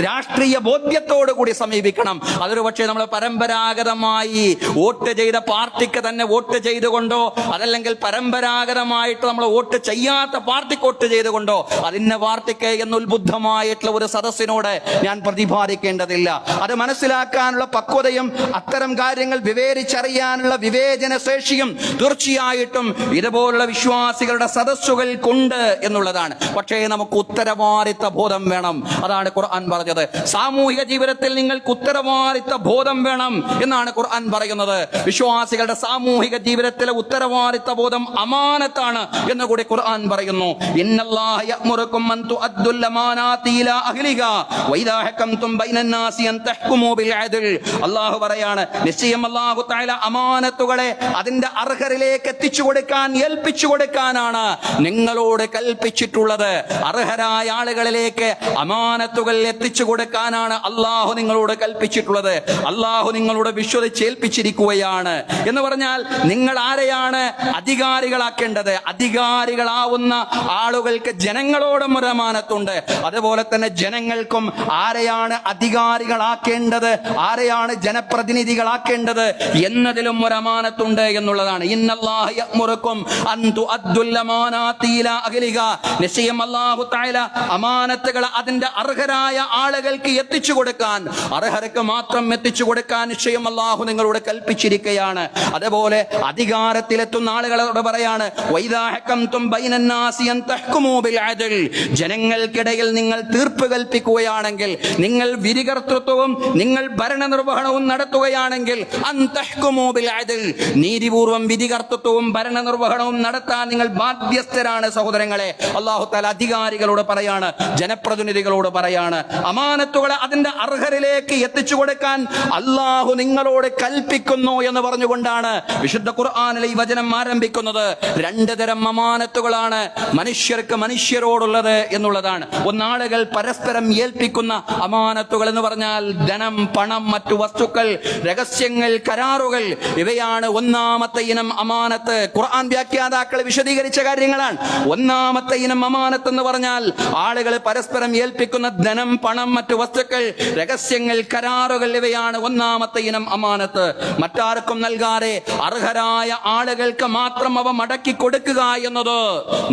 രാഷ്ട്രീയ ബോധ്യത്തോടുകൂടി സമീപിക്കണം. അതൊരു പക്ഷേ നമ്മൾ പരമ്പരാഗതമായി വോട്ട് ചെയ്ത പാർട്ടിക്ക് തന്നെ വോട്ട് ചെയ്തുകൊണ്ടോ, അതല്ലെങ്കിൽ പരമ്പരാഗതമായിട്ട് നമ്മൾ വോട്ട് ചെയ്യാത്ത പാർട്ടിക്ക് വോട്ട് ചെയ്തുകൊണ്ടോ അതിന്റെ പാർട്ടിക്ക് എന്നുത്ബുദ്ധമായിട്ടുള്ള ഒരു സദസ്സിനോട് ഞാൻ പ്രതിപാദിക്കേണ്ടതില്ല. അത് മനസ്സിലാക്കാനുള്ള പക്വതയും അത്തരം കാര്യങ്ങൾ വിവേചിച്ചറിയാനുള്ള വിവേചന ശേഷിയും തീർച്ചയായിട്ടും ഇതുപോലുള്ള വിശ്വാസികളുടെ സദസ്സുകൾക്കുണ്ട് എന്നുള്ളതാണ്. പക്ഷേ നമുക്ക് ഉത്തരവാദിത്ത ബോധം വേണം. അതാണ് ഖുർആൻ പറഞ്ഞത്. സാമൂഹിക ജീവിതത്തിൽ നിങ്ങൾക്ക് ഉത്തരവാദിത്ത ബോധം വേണം എന്നാണ് ഖുർആൻ പറയുന്നത്. വിശ്വാസികളുടെ സാമൂഹിക ജീവിതത്തിലെ ഉത്തരവാദിത്ത ബോധം അമാനത്താണ് എന്ന് കൂടി ഖുർആൻ പറയുന്നു. ഇന്നല്ലാഹ യഅ്മുറുകും അൻ തുഅദ്ദുൽ അമാനാതി ഇലാ അഹ്ലിഹാ വഇദാ ഹകംതും ബൈനന്നാസി അൻ തഹ്കുമൂ ബിൽ അദ്ൽ. അല്ലാഹു പറയാണ്, നിശ്ചയം അല്ലാഹു തആല അമാനത്തുകളെ അതിന്റെ അർഹരിലേക്ക് എത്തിച്ചു കൊടുക്കാൻ, ഏൽപ്പിച്ചു കൊടുക്കാനാണ് നിങ്ങളോട് കൽപ്പിച്ചിട്ടുള്ളത്. അർഹരായ ആളുകളിലേക്ക് അമാനത്തുകൾ എത്തിച്ചു കൊടുക്കാനാണ് അല്ലാഹു നിങ്ങളോട് കൽപ്പിച്ചിട്ടുള്ളത്. അല്ലാഹു നിങ്ങളോട് വിശ്വസിച്ചേൽപ്പിച്ചിരിക്കുകയാണ് എന്ന് പറഞ്ഞാൽ നിങ്ങൾ നിങ്ങൾ ആരെയാണ് അധികാരികളാക്കേണ്ടത്? അധികാരികളാവുന്ന ആളുകൾക്ക് ജനങ്ങളോടും ഒരു അമാനത്തുണ്ട്. അതുപോലെ തന്നെ ജനങ്ങൾക്കും ആരെയാണ് അധികാരികളാക്കേണ്ടത്, ആരെയാണ് ജനപ്രതിനിധികളാക്കേണ്ടത് എന്നതിലും ഒരു അമാനത്തുണ്ട് എന്നുള്ളതാണ്. ഇന്നല്ലാഹ യഅ്മുറുക്കും അൻ തുഅദ്ദുൽ അമാനാതി ഇലാ അഹ്ലിഹാ. നിശ്ചയം അല്ലാഹു തആല അമാനത്തുകൾ അതിന്റെ അർഹരായ ആളുകൾക്ക് എത്തിച്ചു കൊടുക്കാൻ, അർഹർക്ക് മാത്രം എത്തിച്ചു കൊടുക്കാൻ നിശ്ചയം അല്ലാഹു നിങ്ങളോട് കൽപ്പിച്ചിരിക്കുകയാണ്. അതുപോലെ അധികാരത്തിലെത്തുന്ന ആളുകളോട് പറയാണ്, വൈദാ ഹകംതും ബൈനന്നാസി അൻ തഹ്കുമൂ ബിൽ അദ്ൽ. ജനങ്ങൾക്കിടയിൽ നിങ്ങൾ തീർപ്പ് കൽപ്പിക്കുകയാണെങ്കിൽ, നിങ്ങൾ വിധികർത്തൃത്വവും നിങ്ങൾ ഭരണനിർവഹണവും നടത്തുകയാണെങ്കിൽ, അൻ തഹ്കുമൂ ബിൽ അദ്ൽ, നീതിപൂർവം വിധികർത്തൃത്വവും ഭരണനിർവഹണവും നടത്താൻ നിങ്ങൾ ബാധ്യസ്ഥരാണ് സഹോദരങ്ങളെ. അല്ലാഹു തആല അധികാരികളോട് പറയാണ്, ജനപ്രതിനിധികളോട് പറയാണ്, അമാനത്തുകളെ അതിന്റെ അർഹരിലേക്ക് എത്തിച്ചു കൊടുക്കാൻ അല്ലാഹു നിങ്ങളോട് കൽപ്പിക്കുന്നു എന്ന് പറഞ്ഞുകൊണ്ടാണ് വിശുദ്ധ ഖുർആനിലെ ഈ വചനം ആരംഭിക്കുന്നത്. രണ്ട് തരം അമാനത്തുകളാണ് മനുഷ്യർക്ക് മനുഷ്യരോടുള്ളത് എന്നുള്ളതാണ്. ഒന്നാളുകൾ പരസ്പരം ഏൽപ്പിക്കുന്ന അമാനത്തുകൾ എന്ന് പറഞ്ഞാൽ ധനം, പണം, മറ്റു വസ്തുക്കൾ, രഹസ്യങ്ങൾ, കരാറുകൾ, ഇവയാണ് ഒന്നാമത്തെ ഇനം അമാനത്ത്. ഖുർആൻ വ്യാഖ്യാതാക്കൾ വിശദീകരിച്ച കാര്യങ്ങളാണ്. ഒന്നാമത്തെ ഇനം അമാനത്ത് എന്ന് പറഞ്ഞാൽ ആളുകൾ പരസ്പരം ഏൽപ്പിക്കുന്ന ധനം, പണം, മറ്റു വസ്തുക്കൾ, രഹസ്യങ്ങൾ, കരാറുകൾ, ഇവയാണ് ഒന്നാമത്തെ ഇനം അമാനത്ത്. മറ്റാർക്കും നൽകാതെ അർഹരായ ആളുകൾക്ക് മാത്രം അവ മടക്കി കൊടുക്കുക എന്നത്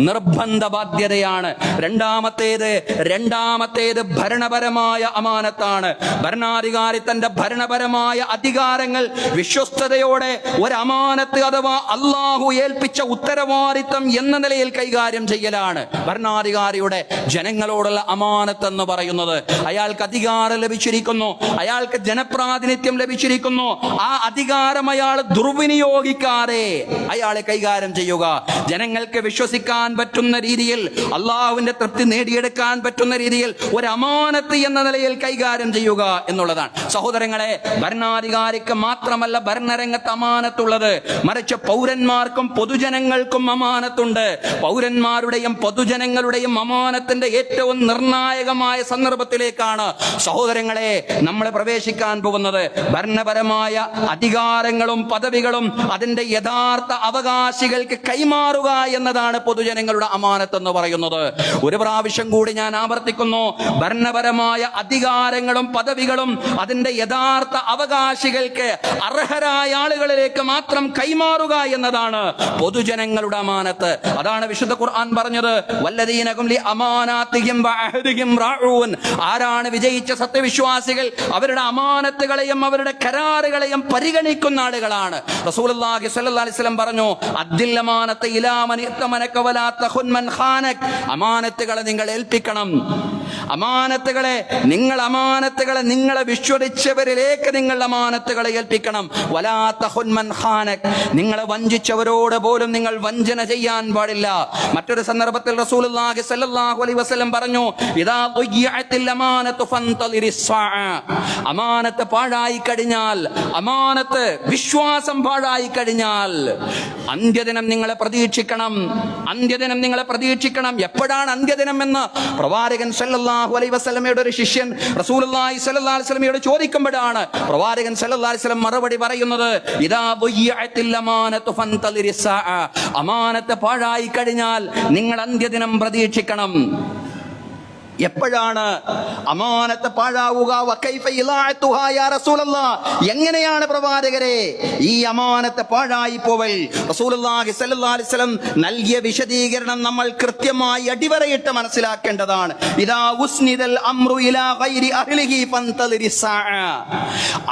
നിർബന്ധ ബാധ്യതയാണ്. രണ്ടാമത്തേത് ഭരണപരമായ അമാനത്താണ്. ഭരണാധികാരി തന്റെ ഭരണപരമായ അധികാരങ്ങൾ വിശ്വസ്തയോടെ ഒരു അമാനത്ത് അഥവാ അല്ലാഹു ഏൽപ്പിച്ച ഉത്തരവാദിത്തം എന്ന നിലയിൽ കൈകാര്യം ചെയ്യലാണ് ഭരണാധികാരിയുടെ ജനങ്ങളോടുള്ള അമാനത്ത് എന്ന് പറയുന്നത്. അയാൾക്ക് അധികാരം ലഭിച്ചിരിക്കുന്നു, അയാൾക്ക് ജനപ്രാതിനിധ്യം ലഭിച്ചിരിക്കുന്നു. ആ അധികാരം അയാൾ ദുർവിനിയോഗിക്കാതെ അയാളെ കൈകാര്യം ചെയ്യുക, ജനങ്ങൾക്ക് വിശ്വസിക്കാൻ പറ്റുന്ന രീതിയിൽ, അള്ളാഹുവിന്റെ തൃപ്തി നേടിയെടുക്കാൻ പറ്റുന്ന രീതിയിൽ ഒരു അമാനത്ത് എന്ന നിലയിൽ കൈകാര്യം ചെയ്യുക എന്നുള്ളതാണ്. സഹോദരങ്ങളെ, ഭരണാധികാരിക്ക് മാത്രമല്ല ഭരണരംഗത്ത് അമാനത്തുള്ളത്, മറിച്ച് പൗരന്മാർക്കും പൊതുജനങ്ങൾക്കും അമാനത്തുണ്ട്. പൗരന്മാരുടെയും പൊതുജനങ്ങളുടെയും അമാനത്തിന്റെ ഏറ്റവും നിർണായകമായ സന്ദർഭത്തിലേക്കാണ് സഹോദരങ്ങളെ നമ്മൾ പ്രവേശിക്കാൻ പോകുന്നത്. ഭരണപരമായ അധികാരങ്ങളും പദവികളും അതിന്റെ യഥാർത്ഥ അവകാശികൾക്ക് കൈമാറുക എന്നതാണ് പൊതുജനങ്ങളുടെ അമാനത്ത് എന്ന് പറയുന്നത്. ഒരു പ്രാവശ്യം കൂടി ഞാൻ ആവർത്തിക്കുന്നു, ഭരണപരമായ അധികാരങ്ങളും പദവികളും അതിന്റെ യഥാർത്ഥ അവകാശികൾക്ക്, അർഹരായ ആളുകളിലേക്ക് മാത്രം കൈമാറുക എന്നതാണ് പൊതുജനങ്ങളുടെ അമാനത്ത്. അതാണ് വിശുദ്ധ ഖുർആൻ പറഞ്ഞത്, വല്ലദീനകും ലി അമാനാതിഹിം വഅഹദിഹിം റാഊൻ. ആരാണ് വിജയിച്ച സത്യവിശ്വാസികൾ? അവരുടെ അമാനത്തുകളെയും അവരുടെ കരാറുകളെയും പരിഗണിക്കുന്ന ആളുകളാണ്. റസൂലുള്ളാഹി സ്വല്ലല്ലാഹി അലൈഹി വസല്ലം പറഞ്ഞു, അദ്ദിൽ അമാനത ഇലാ മൻ ഇത്തമനക വലാ തഖുൻ മൻ ഖാനക. അമാനത്തുകളെ നിങ്ങൾ ഏൽപ്പിക്കണം. അമാനത്തുകളെ നിങ്ങളെ വിശ്വസിച്ചവരിലേക്ക് നിങ്ങൾ അമാനത്തുകളെ ഏൽപ്പിക്കണം. വലാ തഖുൻ മൻ ഖാനക. നിങ്ങളെ വഞ്ചിച്ചവരോട് പോലും നിങ്ങൾ വഞ്ചന ചെയ്യാൻ പാടില്ല. മറ്റൊരു സന്ദർഭത്തിൽ റസൂലുള്ളാഹി സ്വല്ലല്ലാഹു അലൈഹി വസല്ലം പറഞ്ഞു, ഇദാ ضيعتിൽ അമാനതു ഫന്തളിരിസ് സാഅ. അമാനത്ത് പാഴായി കഴിഞ്ഞാൽ, അമാനത്ത് വിശ്വാസം പാഴായി കഴിഞ്ഞാൽ അന്ത്യദിനം നിങ്ങളെ പ്രതീക്ഷിക്കണം. അന്ത്യദിനം നിങ്ങളെ പ്രതീക്ഷിക്കണം. എപ്പോഴാണ് അന്ത്യദിനം എന്ന് പ്രവാചകൻ സല്ലല്ലാഹു അലൈഹി വസല്ലമയുടെ ഒരു ശിഷ്യൻ റസൂലുള്ളാഹി സ്വല്ലല്ലാഹു അലൈഹി വസല്ലമയോട് ചോദിക്കുമ്പോഴാണ് പ്രവാചകൻ സല്ലല്ലാഹു അലൈഹി വസല്ലം മറുപടി പറയുന്നത്, ഇദാ ضيعتിൽ അമാനതു ഫന്തളിരിസ് സാഅ. അമാനത്ത് പാഴായി കഴിഞ്ഞാൽ നിങ്ങൾ അന്ത്യദിനം പ്രതീക്ഷിക്കണം. എപ്പോഴാണ് അമാനത്ത് പാഴാവുക? വകൈഫ ഇളാഅതുഹാ യാ റസൂലല്ലാഹ്. എങ്ങനെയാണ് പ്രവാചകരെ ഈ അമാനത്ത് പാഴായി പോവൽ? റസൂലുള്ളാഹി സ്വല്ലല്ലാഹു അലൈഹി വസല്ലം നൽകിയ വിശദീകരണം നമ്മൾ കൃത്യമായി അടിവരയിട്ട് മനസ്സിലാക്കേണ്ടതാണ്. ഇദാ ഉസ്നിദൽ അംറു ഇലാ ഗൈരി അഹ്ലിഹി ഫന്തളിരിസ് സാഅ.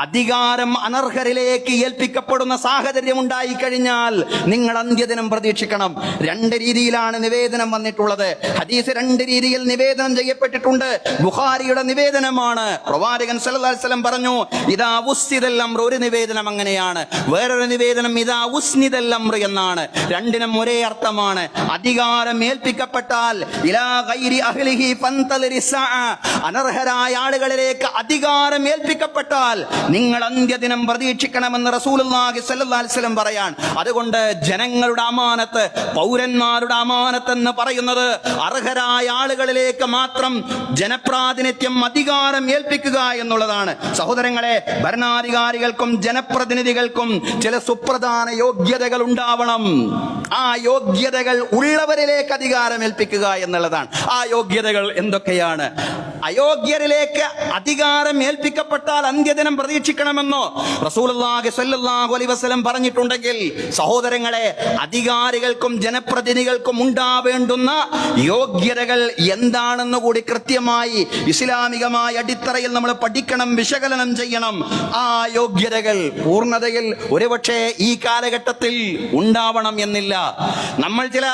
അധികാരം അനർഹരിലേക്ക് ഏൽപ്പിക്കപ്പെടുന്ന സാഹചര്യം ഉണ്ടായി കഴിഞ്ഞാൽ നിങ്ങൾ അന്ത്യദിനം പ്രതീക്ഷിക്കണം. രണ്ട് രീതിയിലാണ് നിവേദനം വന്നിട്ടുള്ളത്. ഹദീസ് രണ്ട് രീതിയിൽ നിവേദനം ചെയ്യപ്പെട്ടിട്ടുണ്ട്. ബുഖാരിയുടെ നിവേദനമാണ്. പ്രവാചകൻ സല്ലല്ലാഹു അലൈഹി വസല്ലം പറഞ്ഞു, ഇദാ ഉസ്നിദൽ അംറു. ഒരു നിവേദനം അങ്ങനെയാണ്. വേറൊരു നിവേദനം ഇദാ ഉസ്നിദൽ അംറു എന്നാണ്. രണ്ടിനും ഒരേ അർത്ഥമാണ്. അധികാരം ഏൽപ്പിക്കപ്പെട്ടാൽ ഇലാ ഗൈരി അഹ്ലിഹി ഫന്തളിരിസ് സാഅ. അനർഹരായ ആളുകളിലേക്ക് അധികാരം ഏൽപ്പിക്കപ്പെട്ടാൽ നിങ്ങൾ അന്ത്യദിനം പ്രതീക്ഷിക്കണമെന്ന് റസൂലുള്ളാഹി സ്വല്ലല്ലാഹു അലൈഹി വസല്ലം പറയാൻ. അതുകൊണ്ട് ജനങ്ങളുടെ അമാനത്ത്, പൗരന്മാരുടെ അമാനത്ത് എന്ന് പറയുന്നത് അർഹരായ ആളുകളിലേക്ക് മാത്രം മാത്രം ജനപ്രാതിനിധ്യം, അധികാരം ഏൽപ്പിക്കുക എന്നുള്ളതാണ്. സഹോദരങ്ങളെ, ഭരണാധികാരികൾക്കും ജനപ്രതിനിധികൾക്കും ചില സുപ്രധാന യോഗ്യതകൾ ഉണ്ടാവണം. ആ യോഗ്യതകൾ ഉള്ളവരിലേക്ക് അധികാരം ഏൽപ്പിക്കുക എന്നുള്ളതാണ്. ആ യോഗ്യതകൾ എന്തൊക്കെയാണ്? അയോഗ്യരിലേക്ക് അധികാരം ഏൽപ്പിക്കപ്പെട്ടാൽ അന്ത്യദിനം പ്രതീക്ഷിക്കണമെന്നോ റസൂലുള്ളാഹി സ്വല്ലല്ലാഹു അലൈഹി വസല്ലം പറഞ്ഞിട്ടുണ്ടെങ്കിൽ, സഹോദരങ്ങളെ, അധികാരികൾക്കും ജനപ്രതിനിധികൾക്കും ഉണ്ടാവേണ്ടുന്ന യോഗ്യതകൾ എന്താണെന്ന് കൂടി കൃത്യമായി ഇസ്ലാമികമായ അടിത്തറയിൽ നമ്മൾ പഠിക്കണം, വിശകലനം ചെയ്യണം. ആ യോഗ്യതകൾ പൂർണ്ണതയിൽ ഒരുപക്ഷെ ഈ കാലഘട്ടത്തിൽ ഉണ്ടാവണം എന്നില്ല. നമ്മൾ ചില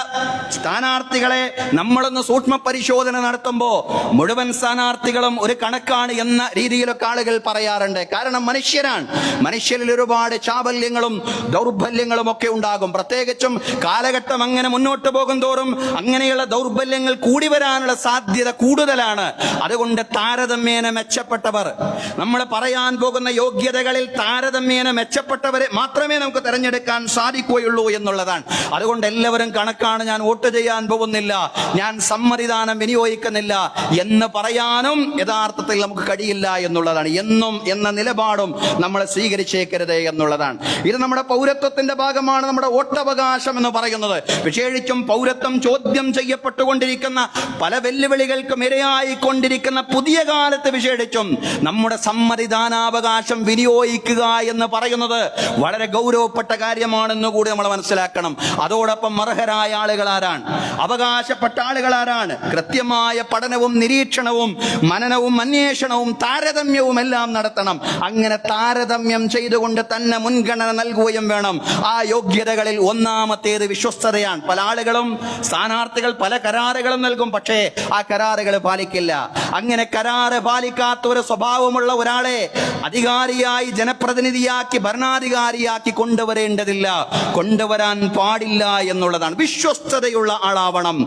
സ്ഥാനാർത്ഥികളെ നമ്മളൊന്ന് സൂക്ഷ്മ പരിശോധന നടത്തുമ്പോൾ മുഴുവൻ സ്ഥാനാർത്ഥികളും ഒരു കണക്കാണ് എന്ന രീതിയിലൊക്കെ ആളുകൾ പറയാറുണ്ട്. കാരണം മനുഷ്യരാണ്, മനുഷ്യരിൽ ഒരുപാട് ചാബല്യങ്ങളും ദൗർബല്യങ്ങളും ഒക്കെ ഉണ്ടാകും. പ്രത്യേകിച്ചും കാലഘട്ടം അങ്ങനെ മുന്നോട്ട് പോകും തോറും അങ്ങനെയുള്ള ദൗർബല്യങ്ങൾ കൂടി വരാനുള്ള സാധ്യത കൂടുതലാണ്. അതുകൊണ്ട് താരതമ്യേന മെച്ചപ്പെട്ടവർ, നമ്മൾ പറയാൻ പോകുന്ന യോഗ്യതകളിൽ താരതമ്യേന മെച്ചപ്പെട്ടവരെ മാത്രമേ നമുക്ക് തെരഞ്ഞെടുക്കാൻ സാധിക്കുകയുള്ളൂ എന്നുള്ളതാണ്. അതുകൊണ്ട് എല്ലാവരും കണക്കാണ്, ഞാൻ വോട്ട് ചെയ്യാൻ പോകുന്നില്ല, ഞാൻ സമ്മതിദാനം വിനിയോഗിക്കുന്നില്ല എന്ന് പറയാനും യഥാർത്ഥത്തിൽ നമുക്ക് കഴിയില്ല എന്നുള്ളതാണ്. എന്നും എന്ന നിലപാടും നമ്മൾ സ്വീകരിച്ചേക്കരുത് എന്നുള്ളതാണ്. ഇത് നമ്മുടെ പൗരത്വത്തിന്റെ ഭാഗമാണ്, നമ്മുടെ വോട്ടവകാശം എന്ന് പറയുന്നത്. വിശേഷിച്ചും പൗരത്വം ചോദ്യം ചെയ്യപ്പെട്ടുകൊണ്ടിരിക്കുന്ന, പല വെല്ലുവിളികൾക്കും ഇരയായിക്കൊണ്ടിരിക്കുന്ന പുതിയ കാലത്ത് വിശേഷിച്ചും നമ്മുടെ സമ്മതിദാനാവകാശം വിനിയോഗിക്കുക എന്ന് പറയുന്നത് വളരെ ഗൗരവപ്പെട്ട കാര്യമാണെന്ന് കൂടി നമ്മൾ മനസ്സിലാക്കണം. അതോടൊപ്പം അർഹരായ ആളുകൾ ആരാണ്, അവകാശപ്പെട്ട ആളുകൾ ആരാണ്, കൃത്യമായ പഠനവും നിരീക്ഷണവും മനനവും അന്വേഷണവും താരതമ്യവും എല്ലാം നടത്തണം. അങ്ങനെ താരതമ്യം ചെയ്തുകൊണ്ട് തന്നെ മുൻഗണന നൽകുകയും വേണം. ആ യോഗ്യതകളിൽ ഒന്നാമത്തേത് വിശ്വസ്തതയാണ്. പല ആളുകളും, സ്ഥാനാർത്ഥികൾ പല കരാറുകളും നൽകും, പക്ഷേ ആ കരാറുകൾ പാലിക്കില്ല. അങ്ങനെ കരാറ് പാലിക്കാത്ത ഒരു സ്വഭാവമുള്ള ഒരാളെ അധികാരിയായി, ജനപ്രതിനിധിയാക്കി, ഭരണാധികാരിയാക്കി കൊണ്ടുവരേണ്ടതില്ല, കൊണ്ടുവരാൻ പാടില്ല എന്നുള്ളതാണ്. വിശ്വസ്തതയുള്ള ആളാവണം,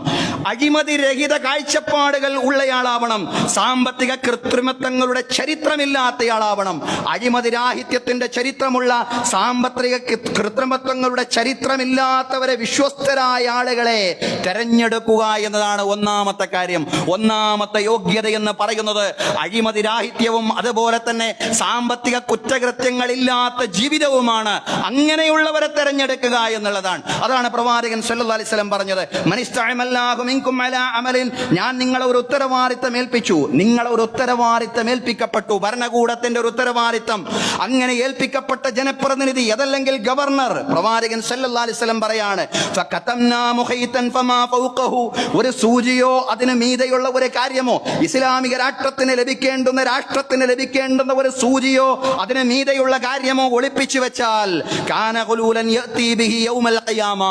അഴിമതിരഹിത കാഴ്ചപ്പാടുകൾ ഉള്ളയാളാവണം, സാമ്പത്തിക കൃത്രിമത്വങ്ങളുടെ ചരിത്രമില്ലാത്തയാളാവണം. അഴിമതിരാഹിത്യത്തിന്റെ ചരിത്രമുള്ള, സാമ്പത്തിക കൃത്രിമത്വങ്ങളുടെ ചരിത്രമില്ലാത്തവരെ, വിശ്വസ്തരായ ആളുകളെ തെരഞ്ഞെടുക്കുക എന്നതാണ് ഒന്നാമത്തെ കാര്യം. ഒന്നാമത്തെ യോഗ്യത എന്ന് പറയുന്നത് അഴിമതിരാഹിത്യവും അതുപോലെ തന്നെ സാമ്പത്തിക കുറ്റകൃത്യങ്ങളില്ലാത്ത ജീവിതവുമാണ്. അങ്ങനെയുള്ളവരെ തെരഞ്ഞെടുക്കുക എന്നുള്ളതാണ്. അതാണ് പ്രവാചകൻ സല്ലല്ലാഹു അലൈഹി വസല്ലം പറഞ്ഞത്, മനിസ്തഅമല്ലാഹു മിൻകും അലാ അമലിൻ, ഞാൻ നിങ്ങളെ ഒരു ഉത്തരവാദിത്തം ഏൽപ്പിച്ചു, നിങ്ങളെ ഒരു ഉത്തരവാദിത്തം ഏൽപ്പിക്കപ്പെട്ടു, ഭരണകൂടത്തിന്റെ ഒരു ഉത്തരവാദിത്തം. അങ്ങനെ ഏൽപ്പിക്കപ്പെട്ട ജനപ്രതിനിധി, അതല്ലെങ്കിൽ ഗവർണർ, പ്രവാചകൻ സല്ലല്ലാഹു അലൈഹി വസല്ലം പറയാണ്, ഫകതംനാ മുഖൈതൻ ഫമാ ഫൗഖഹു, ഒരു സൂചിയോ അതിന് മീതെയുള്ള ഒരു കാര്യമോ, ഇസ്ലാമിക രാഷ്ട്രത്തിന് ലഭിക്കേണ്ടുന്ന ഒരു സൂചിയോ അതിന് മീതെയുള്ള കാര്യമോ ഒളിപ്പിച്ചു വെച്ചാൽ കാന ഖുലൂലൻ യഅതി ബിഹി യൗമൽ ഖിയാമ,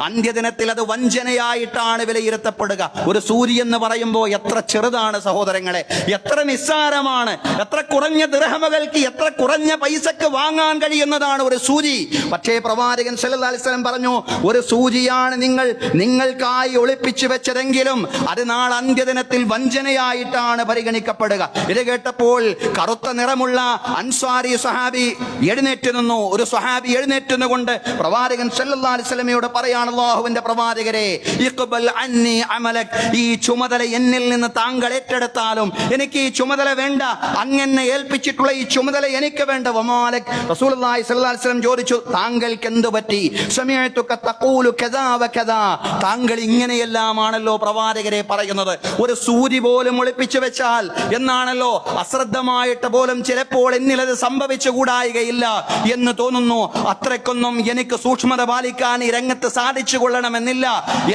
അന്ത്യദിനത്തിൽ അത് വഞ്ചനയായിട്ടാണ് വിലയിരുത്തപ്പെടുക. ഒരു സൂചി എന്ന് പറയുമ്പോൾ എത്ര ചെറുതാണ് സഹോദരങ്ങളെ, എത്ര നിസ്സാരമാണ്, എത്ര കുറഞ്ഞ ദിർഹമുകൾക്ക്, എത്ര കുറഞ്ഞ പൈസക്ക് വാങ്ങാൻ കഴിയുന്നതാണ് ഒരു സൂചി. പക്ഷേ പ്രവാചകൻ സല്ലല്ലാഹു അലൈഹി വസല്ലം പറഞ്ഞു, ഒരു സൂചിയാണ് നിങ്ങൾക്കായി ഒളിപ്പിച്ചു വെച്ചതെങ്കിലും അത് നാളെ അന്ത്യദിനത്തിൽ വഞ്ചനയായിട്ടാണ് പരിഗണിക്കപ്പെടുക. ഇത് കേട്ടപ്പോൾ കറുത്ത നിറമുള്ള അൻസ്വാരി സ്വഹാബി എഴുന്നേറ്റ് നിന്നു. ഒരു സ്വഹാബി എഴുന്നേറ്റ് നിന്നുകൊണ്ട് പ്രവാചകൻ സല്ലല്ലാഹു അലൈഹി വസല്ലമയോട് പറയാണ്, അല്ലാഹുവിന്റെ പ്രവാചകരെ, ഇഖ്ബൽ അന്നി അമലക്, ഈ ചുമതല എന്നിൽ നിന്ന് താങ്കൾ ഏറ്റെടുത്താലും എനിക്ക് ഈ ചുമതല വേണ്ട, അങ്ങനെ ഏൽപ്പിച്ചിട്ടുള്ള ഈ ചുമതല എനിക്ക് വേണ്ട. വമാലക്, റസൂലുള്ളാഹി സ്വല്ലല്ലാഹു അലൈഹി വസല്ലം ചോദിച്ചു, താങ്കൾക്ക് എന്തു പറ്റി? സമയത്തുക തഖൂലു കദാ വകദാ, താങ്കൾ ഇങ്ങനെയെല്ലാമാണല്ലോ പ്രവാചകരെ പറയുന്നത്, ഒരു സൂചി പോലും ഒളിപ്പിച്ചു വെച്ചാൽ എന്നാണല്ലോ, അശ്രദ്ധമായിട്ട് പോലും ചിലപ്പോൾ എന്നിലത് സംഭവിച്ചുകൂടായികയില്ല എന്ന് തോന്നുന്നു. അത്രയ്ക്കൊന്നും എനിക്ക് സൂക്ഷ്മത പാലിക്കാൻ ഈ രംഗത്ത് സാധിച്ചു കൊള്ളണമെന്നില്ല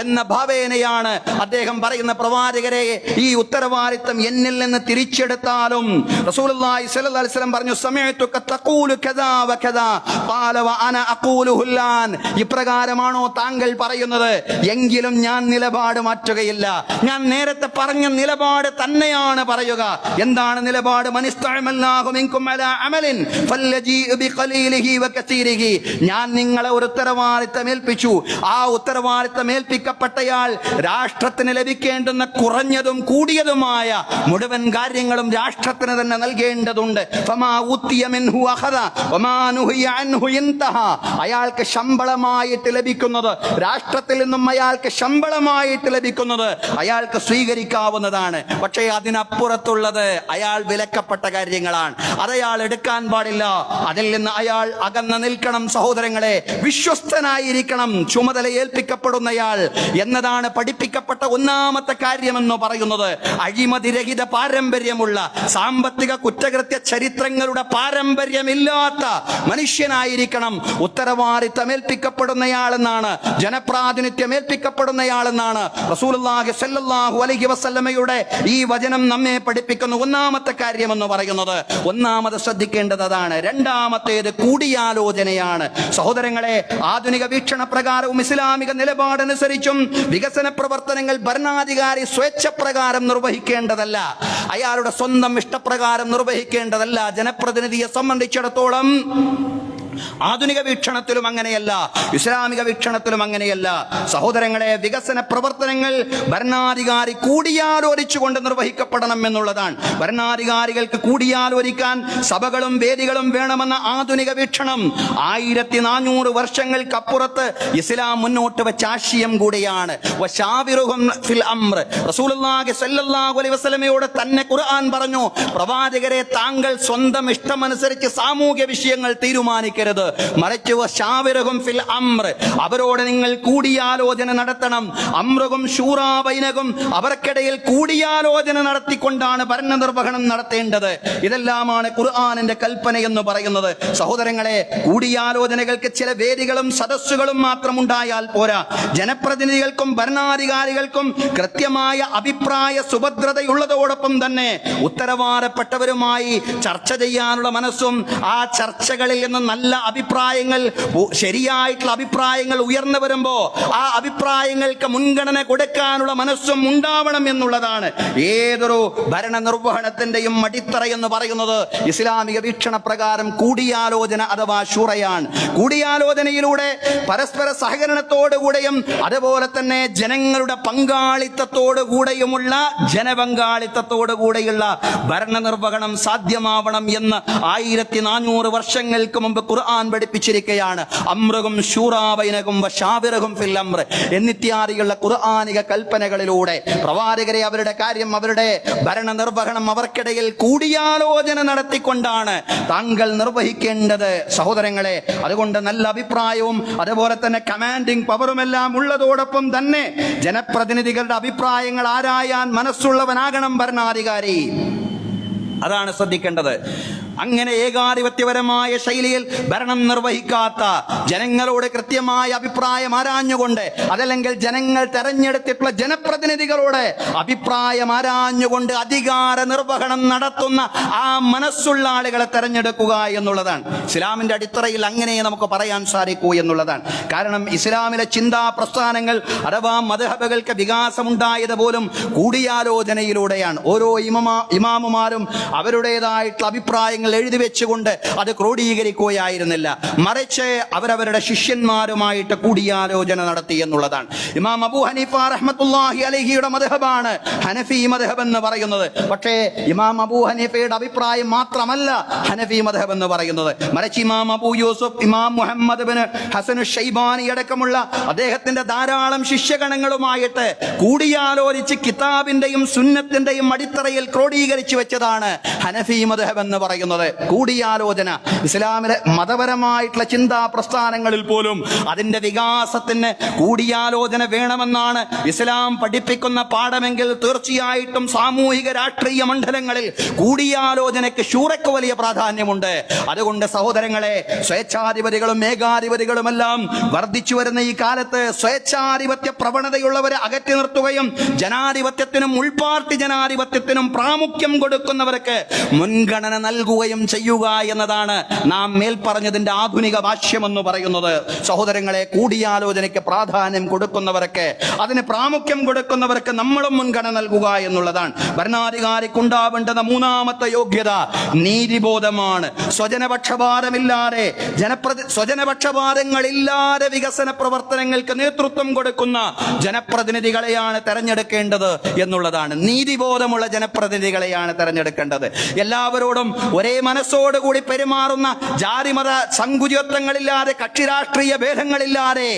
എന്ന ഭാവേനയാണ് അദ്ദേഹം പറയുന്ന, പ്രവാചകരെ ഈ ഉത്തരവാദിത്തം എന്നിൽ നിന്ന് തിരിച്ചെടുത്താലും. റസൂലുള്ളാഹി സ്വല്ലല്ലാഹു അലൈഹി വസല്ലം പറഞ്ഞു, സമയത്തുക തഖൂലു കദാ വകദാ ഖാല വഅന അഖൂലുഹു ലാൻ, ഇപ്രകാരമാണോ താങ്കൾ പറയുന്നത്? എങ്കിലും ഞാൻ നിലപാട് മാറ്റുകയില്ല, ഞാൻ നേരത്തെ പറഞ്ഞ നിലപാട് തന്നെയാണ് പറയുക. എന്താണ് നിലപാട്? മനിസ്തഅമല്ലാഹു മിൻകും അലാ അമലിൻ ഫല്ലജീഉ ബിഖലീലിഹി വകസീരിഹി, ഞാൻ നിങ്ങളെ ഒരു ഉത്തരവാദിത്തം ഏൽപ്പിച്ചു, ആ ഉത്തരവാദിത്തം ഏൽപ്പിക്കപ്പെട്ടയാൾ രാഷ്ട്രത്തിന് ലഭിക്കേണ്ടുന്ന കുറഞ്ഞതും കൂടിയതുമായ മുഴുവൻ കാര്യങ്ങളും രാഷ്ട്രത്തിന് തന്നെ നൽകേണ്ടതുണ്ട്. ഫമാ ഉത്തിയ മിൻഹു അഖദ വമാ നുഹിയ അൻഹു ഇൻതഹ. അയാൾക്ക് ശമ്പളമായിട്ട് ലഭിക്കുന്നത്, രാഷ്ട്രത്തിൽ നിന്നും അയാൾക്ക് ശമ്പളമായിട്ട് ലഭിക്കുന്നത് അയാൾക്ക് സ്വീകരിക്കാവുന്നതാണ്. പക്ഷേ അതിനപ്പുറത്തുള്ളത് അയാൾ വിലക്കപ്പെട്ട കാര്യങ്ങളാണ്, അതയാൾ എടുക്കാൻ പാടില്ല. അതിൽ നിന്ന് അയാൾ അകന്ന് നിൽക്കണം. സഹോദരങ്ങളെ, വിശ്വസ്തനായിരിക്കണം ചുമതല ഏൽപ്പിക്കപ്പെടുന്നയാൾ എന്നതാണ് പഠിപ്പിക്കപ്പെട്ട ഒന്നാമത്തെ കാര്യമെന്ന് പറയുന്നത്. അഴിമതിരഹിത പാരമ്പര്യമുള്ള, സാമ്പത്തിക കുറ്റകൃത്യ ചരിത്രങ്ങളുടെ പാരമ്പര്യമില്ലാത്ത മനുഷ്യനായിരിക്കണം ഉത്തരവാദിത്തം ഏൽപ്പിക്കപ്പെടുന്നയാളെന്നാണ്, ജനപ്രാതിനിധ്യം ഏൽപ്പിക്കപ്പെടുന്നയാളെന്നാണ് റസൂലുള്ളാഹി സ്വല്ലല്ലാഹു അലൈഹി വസല്ലമയുടെ ഈ വചനം നമ്മെ പഠിപ്പിക്കുന്ന ഒന്നാമത്തെ കാര്യമെന്ന് പറയുന്നത്. ഒന്നാമത് ശ്രദ്ധിക്കേണ്ടത് അതാണ്. രണ്ടാമത്തേത് കൂടിയാലോചനയാണ്. സഹോദരങ്ങളെ, ആധുനിക വീക്ഷണ പ്രകാരവും ഇസ്ലാമിക നിലപാടനുസരിച്ചും വികസന പ്രവർത്തനങ്ങൾ ഭരണാധികാരി സ്വേച്ഛപ്രകാരം നിർവഹിക്കേണ്ടതല്ല, അയാളുടെ സ്വന്തം ഇഷ്ടപ്രകാരം നിർവഹിക്കേണ്ടതല്ല. ജനപ്രതിനിധിയെ സംബന്ധിച്ചിടത്തോളം ആധുനിക വീക്ഷണത്തിലും അങ്ങനെയല്ല, ഇസ്ലാമിക വീക്ഷണത്തിലും അങ്ങനെയല്ല. സഹോദരങ്ങളെ, വികസന പ്രവർത്തനങ്ങൾ ഭരണാധികാരി കൂടിയാലോചിച്ചുകൊണ്ട് നിർവഹിക്കപ്പെടണം എന്നുള്ളതാണ്. ഭരണാധികാരികൾക്ക് കൂടിയാലോചിക്കാൻ സഭകളും വേദികളും വേണമെന്ന ആധുനിക വീക്ഷണം 1400 വർഷങ്ങൾക്കപ്പുറത്ത് ഇസ്ലാം മുന്നോട്ട് വെച്ച ആശയം കൂടിയാണ്. വശാവിറുഹും ഫിൽ അംർ. റസൂലുള്ളാഹി സ്വല്ലല്ലാഹു അലൈഹി വസല്ലമയോട് തന്നെ ഖുർആൻ പറഞ്ഞു, പ്രവാചകരെ, താങ്കൾ സ്വന്തം ഇഷ്ടമനുസരിച്ച് സാമൂഹ്യ വിഷയങ്ങൾ തീരുമാനിക്കരുത്, മറിച്ച് വശാവിറുഹും ഫിൽ അംർ, അവരോട് നിങ്ങൾ കൂടിയാലോചന നടത്തണം. അംറുഹും ശൂറാ ബൈനഹും, അവർക്കിടയിൽ കൂടിയാലോചന നടത്തിക്കൊണ്ടാണ് ഭരണ നിർവഹണം നടത്തേണ്ടത്. ഇതെല്ലാമാണ് ഖുർആനിന്റെ കൽപ്പന എന്ന് പറയുന്നത്. സഹോദരങ്ങളെ, കൂടിയാലോചനകൾക്ക് ചില വേദികളും സദസ്സുകളും മാത്രം ഉണ്ടായാൽ പോരാ. ജനപ്രതിനിധികൾക്കും ഭരണാധികാരികൾക്കും കൃത്യമായ അഭിപ്രായ സുഭദ്രതയുള്ളതോടൊപ്പം തന്നെ ഉത്തരവാദപ്പെട്ടവരുമായി ചർച്ച ചെയ്യാനുള്ള മനസ്സും, ആ ചർച്ചകളിൽ നിന്ന് നല്ല അഭിപ്രായങ്ങൾ, ശരിയായിട്ടുള്ള അഭിപ്രായങ്ങൾ ഉയർന്നു വരുമ്പോ ആ അഭിപ്രായങ്ങൾക്ക് മുൻഗണന കൊടുക്കാനുള്ള മനസ്സും ഉണ്ടാവണം എന്നുള്ളതാണ് ഏതൊരു ഭരണ നിർവഹണത്തിന്റെയും അടിത്തറ എന്ന് പറയുന്നത്. ഇസ്ലാമിക വീക്ഷണ പ്രകാരം കൂടിയാലോചന അഥവാ ശൂറയാണ്. കൂടിയാലോചനയിലൂടെ പരസ്പര സഹകരണത്തോടുകൂടെയും അതുപോലെ തന്നെ ജനങ്ങളുടെ പങ്കാളിത്തത്തോടുകൂടെയുമുള്ള, ജനപങ്കാളിത്തത്തോടുകൂടെയുള്ള ഭരണ നിർവഹണം സാധ്യമാവണം എന്ന് 1400 വർഷങ്ങൾക്ക് മുമ്പ് ഖുർആൻ പഠിപ്പിച്ചിരിക്കുകയാണ്. അംറുഹും ശൂറാ ബൈനഹും വശാവിറുഹും ഫിൽ അംർ എന്നിത്യാദിയുള്ള ഖുർആനിക കൽപ്പനകളിലൂടെ പ്രവാചകരെ, അവരുടെ കാര്യം, അവരുടെ ഭരണ നിർവഹണം അവർക്കിടയിൽ കൂടിയാലോചന നടത്തിക്കൊണ്ടാണ് താങ്കൾ നിർവഹിക്കേണ്ടത്. സഹോദരങ്ങളെ, അതുകൊണ്ട് നല്ല അഭിപ്രായവും അതുപോലെ തന്നെ കമാൻഡിംഗ് പവറുമെല്ലാം ഉള്ളതോടൊപ്പം തന്നെ ജനപ്രതിനിധികളുടെ അഭിപ്രായങ്ങൾ ആരായാൻ മനസ്സുള്ളവനാകണം ഭരണാധികാരി. അതാണ് ശ്രദ്ധിക്കേണ്ടത്. അങ്ങനെ ഏകാധിപത്യപരമായ ശൈലിയിൽ ഭരണം നിർവഹിക്കാത്ത, ജനങ്ങളോട് കൃത്യമായ അഭിപ്രായം ആരാഞ്ഞുകൊണ്ട്, അതല്ലെങ്കിൽ ജനങ്ങൾ തെരഞ്ഞെടുത്തിട്ടുള്ള ജനപ്രതിനിധികളോട് അഭിപ്രായം ആരാഞ്ഞുകൊണ്ട് അധികാര നിർവഹണം നടത്തുന്ന ആ മനസ്സുള്ള ആളുകളെ തെരഞ്ഞെടുക്കുക എന്നുള്ളതാണ്. ഇസ്ലാമിന്റെ അടിത്തറയിൽ അങ്ങനെ നമുക്ക് പറയാൻ സാധിക്കൂ എന്നുള്ളതാണ്. കാരണം ഇസ്ലാമിലെ ചിന്താ പ്രസ്ഥാനങ്ങൾ അഥവാ മദ്ഹബുകൾക്ക് വികാസമുണ്ടായത് പോലും കൂടിയാലോചനയിലൂടെയാണ്. ഓരോ ഇമാമുമാരും അവരുടേതായിട്ടുള്ള അഭിപ്രായങ്ങൾ എഴുതി വെച്ചുകൊണ്ട് അത് ക്രോഡീകരിക്കുകയായിരുന്നില്ല, മറിച്ച് അവരവരുടെ ശിഷ്യന്മാരുമായിട്ട് കൂടിയാലോചന നടത്തി എന്നുള്ളതാണ്. ഇമാം അബൂ ഹനീഫ റഹ്മത്തുള്ളാഹി അലൈഹിയുടെ മദ്ഹബാണ് ഹനഫി മദ്ഹബ് എന്ന് പറയുന്നത്. പക്ഷേ ഇമാം അബൂ ഹനീഫയുടെ അഭിപ്രായം മാത്രമല്ല ഹനഫി മദ്ഹബ് എന്ന് പറയുന്നത്, മറിച്ച് ഇമാം അബൂ യൂസുഫ്, ഇമാം മുഹമ്മദ് ബിൻ ഹസൻ ഷൈബാനി അടക്കമുള്ള അദ്ദേഹത്തിന്റെ ധാരാളം ശിഷ്യഗണങ്ങളുമായിട്ട് കൂടിയാലോചിച്ച് കിതാബിന്റെയും സുന്നത്തിന്റെയും അടിത്തറയിൽ ക്രോഡീകരിച്ചു വെച്ചതാണ് ഹനഫി മദ്ഹബ് എന്ന് പറയുന്നത്. കൂടിയാലോചന ഇസ്ലാമിലെ മതപരമായിട്ടുള്ള ചിന്താ പ്രസ്ഥാനങ്ങളിൽ പോലും അതിന്റെ വികാസത്തിന് കൂടിയാലോചന വേണമെന്നാണ് ഇസ്ലാം പഠിപ്പിക്കുന്ന പാഠമെങ്കിൽ തീർച്ചയായിട്ടും സാമൂഹിക രാഷ്ട്രീയ മണ്ഡലങ്ങളിൽ കൂടിയാലോചനയ്ക്ക് ശൂറയ്ക്ക് വലിയ പ്രാധാന്യമുണ്ട്. അതുകൊണ്ട് സഹോദരങ്ങളെ, സ്വേച്ഛാധിപതികളും ഏകാധിപതികളുമെല്ലാം വർദ്ധിച്ചു വരുന്ന ഈ കാലത്ത് സ്വേച്ഛാധിപത്യ പ്രവണതയുള്ളവരെ അകറ്റി നിർത്തുകയും ജനാധിപത്യത്തിനും ഉൾപാർട്ടി ജനാധിപത്യത്തിനും പ്രാമുഖ്യം കൊടുക്കുന്നവർക്ക് മുൻഗണന നൽകുക കൊടുക്കുകയും ചെയ്യുക എന്നതാണ് നാം മേൽപ്പറഞ്ഞതിന്റെ ആധുനിക ഭാഷ്യമെന്ന് പറയുന്നത്. സഹോദരങ്ങളെ, കൂടിയാലോചനയ്ക്ക് പ്രാധാന്യം കൊടുക്കുന്നവർക്ക്, അതിന് പ്രാമുഖ്യം കൊടുക്കുന്നവർക്ക് നമ്മളും മുൻഗണന നൽകുക എന്നുള്ളതാണ്. ഭരണാധികാരിക്കുണ്ടാവേണ്ടുന്ന മൂന്നാമത്തെ യോഗ്യത നീതിബോധമാണ്. സ്വജനപക്ഷപാതമില്ലാതെ സ്വജനപക്ഷപാതങ്ങളില്ലാതെ വികസന പ്രവർത്തനങ്ങൾക്ക് നേതൃത്വം കൊടുക്കുന്ന ജനപ്രതിനിധികളെയാണ് തെരഞ്ഞെടുക്കേണ്ടത് എന്നുള്ളതാണ്. നീതിബോധമുള്ള ജനപ്രതിനിധികളെയാണ് തെരഞ്ഞെടുക്കേണ്ടത്. എല്ലാവരോടും ഒരേ മനസ്സോടുകൂടി പെരുമാറുന്ന, ജാതിമത സങ്കുചിതത്വങ്ങളില്ലാതെ, കക്ഷി രാഷ്ട്രീയ ഭേദങ്ങളില്ലാതെ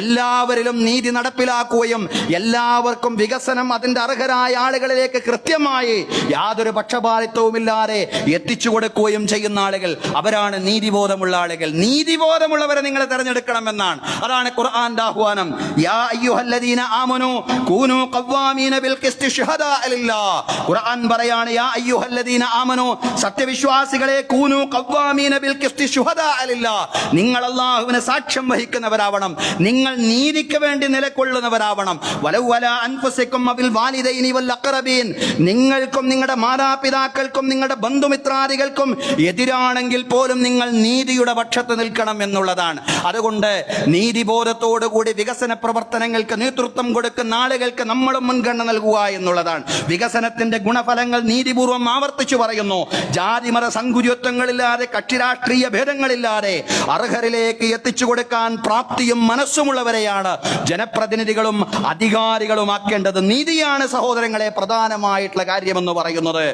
എല്ലാവരിലും നീതി നടപ്പിലാക്കുകയും എല്ലാവർക്കും വികസനം അതിന്റെ അർഹരായ ആളുകളിലേക്ക് കൃത്യമായി യാതൊരു പക്ഷപാതിത്വവുമില്ലാതെ എത്തിച്ചു കൊടുക്കുകയും ചെയ്യുന്ന ആളുകൾ, അവരാണ് നീതിബോധമുള്ള ആളുകൾ. നീതിബോധമുള്ളവരെ നിങ്ങൾ തെരഞ്ഞെടുക്കണമെന്നാണ്. അതാണ് ഖുർആന്റെ ആഹ്വാനം. യാ അയ്യുഹല്ലദീന ആമനൂ കൂനൂ ഖവ്വാമീന ബിൽ ഖിസ്തി ശുഹദാ ലില്ലാഹ്. ഖുർആൻ പറയാണ്, യാ അയ്യുഹല്ലദീന ആമനൂ, സത്യവിശ്വാസികളെ, കൂനൂ ഖവ്വാമീന ബിൽ ഖിസ്തി ശുഹദാ ലില്ലാഹ്, നിങ്ങൾ അല്ലാഹുവിനെ സാക്ഷ്യം വഹിക്കുന്നവരാവണം, നിങ്ങൾ നീതിക്ക് വേണ്ടി നിലകൊള്ളുന്നവരാവണം. വലൗ അലാ അൻഫുസികും വബിൽ വാലിദൈനി വൽ അഖറബീൻ, നിങ്ങൾക്കും നിങ്ങളുടെ മാതാപിതാക്കൾക്കും നിങ്ങളുടെ ബന്ധുമിത്രാദികൾക്കും എതിരാണെങ്കിൽ പോലും നിങ്ങൾ നീതിയുടെ പക്ഷത്ത് നിൽക്കണം എന്നുള്ളതാണ്. അതുകൊണ്ട് നീതിബോധത്തോടുകൂടി വികസന പ്രവർത്തനങ്ങൾക്ക് നേതൃത്വം കൊടുക്കുന്ന ആളുകൾക്ക് നമ്മളും മുൻഗണന നൽകുക എന്നുള്ളതാണ്. വികസനത്തിന്റെ ഗുണഫലങ്ങൾ നീതിപൂർവം ആവർത്തിച്ചു പറയുന്നു. ജാതിമത സങ്കുചിതത്വങ്ങളില്ലാതെ, കക്ഷി രാഷ്ട്രീയ ഭേദങ്ങളില്ലാതെ അർഹരിലേക്ക് എത്തിച്ചു കൊടുക്കാൻ പ്രാപ്തിയും മനസ്സുമുള്ളവരെയാണ് ജനപ്രതിനിധികളും അധികാരികളുമാക്കേണ്ടത്. നീതിയാണ് സഹോദരങ്ങളെ പ്രധാനമായിട്ടുള്ള കാര്യമെന്ന് പറയുന്നത്.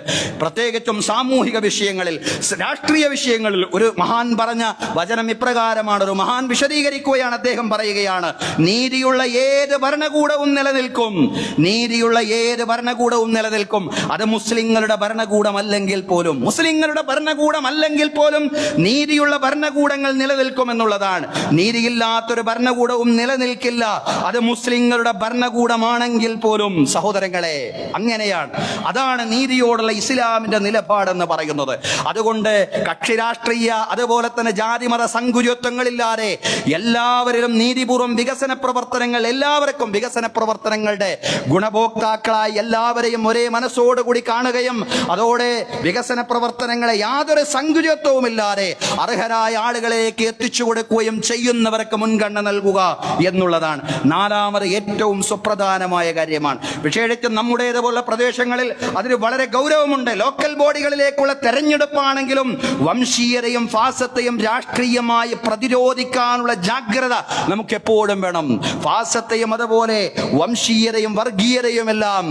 പ്രത്യേകിച്ചും സാമൂഹിക വിഷയങ്ങളിൽ, രാഷ്ട്രീയ വിഷയങ്ങളിൽ ഒരു മഹാൻ പറഞ്ഞ വചനം ഇപ്രകാരമാണ്. ഒരു മഹാൻ വിശദീകരിക്കുകയാണ്. അദ്ദേഹം പറയുകയാണ്, നീതിയുള്ള ഏത് ഭരണകൂടവും നിലനിൽക്കും, നീതിയുള്ള ഏത് ഭരണകൂടവും നിലനിൽക്കും, അത് മുസ്ലിങ്ങളുടെ ഭരണകൂടമല്ലെങ്കിൽ പോലും, മുസ്ലിങ്ങളുടെ ഭരണകൂടമല്ലെങ്കിൽ പോലും നീതിയുള്ള ഭരണകൂടങ്ങൾ നിലനിൽക്കും എന്നുള്ളതാണ്. നീതിയില്ലാത്തൊരു ഭരണകൂടവും നിലനിൽക്കില്ല, അത് മുസ്ലിങ്ങളുടെ ഭരണകൂടമാണെങ്കിൽ പോലും. സഹോദരങ്ങളെ, അങ്ങനെയാണ്. അതാണ് നീതിയോടുള്ള ഇസ്ലാമിന്റെ നിലപാടെന്ന് പറയുന്നത്. അതുകൊണ്ട് കക്ഷി രാഷ്ട്രീയ, അതുപോലെ തന്നെ ജാതിമത സങ്കുചിതത്വങ്ങളില്ലാതെ എല്ലാവരിലും നീതിപൂർവ്വം വികസന പ്രവർത്തനങ്ങൾ, എല്ലാവർക്കും വികസന പ്രവർത്തനങ്ങളുടെ ഗുണഭോക്താക്കളായി എല്ലാവരെയും ഒരേ മനസ്സോടുകൂടി കാണുകയും അതോടെ വികസന പ്രവർത്തനങ്ങളെ യാതൊരു സങ്കുചിതത്വവുമില്ലാതെ അർഹരായ ആളുകളിലേക്ക് എത്തിച്ചു കൊടുക്കുകയും ചെയ്യുന്നവർക്ക് മുൻഗണന നൽകുക എന്നുള്ളതാണ്. നാലാമത് ഏറ്റവും സുപ്രധാനമായ കാര്യമാണ്. വിശേഷിച്ചും നമ്മുടേതുപോലുള്ള പ്രദേശങ്ങളിൽ അതിന് വളരെ ഗൗരവമുണ്ട്. ലോക്കൽ ബോഡികളിലേക്കുള്ള തെരഞ്ഞെടുപ്പാണെങ്കിലും വംശീയതയും ഫാസത്തെയും രാഷ്ട്രീയമായി പ്രതിരോധിക്കാനുള്ള ജാഗ്രത നമുക്ക് എപ്പോഴും വേണം. ഫാസത്തെയും അതുപോലെ വംശീയതയും വർഗീയതയും എല്ലാം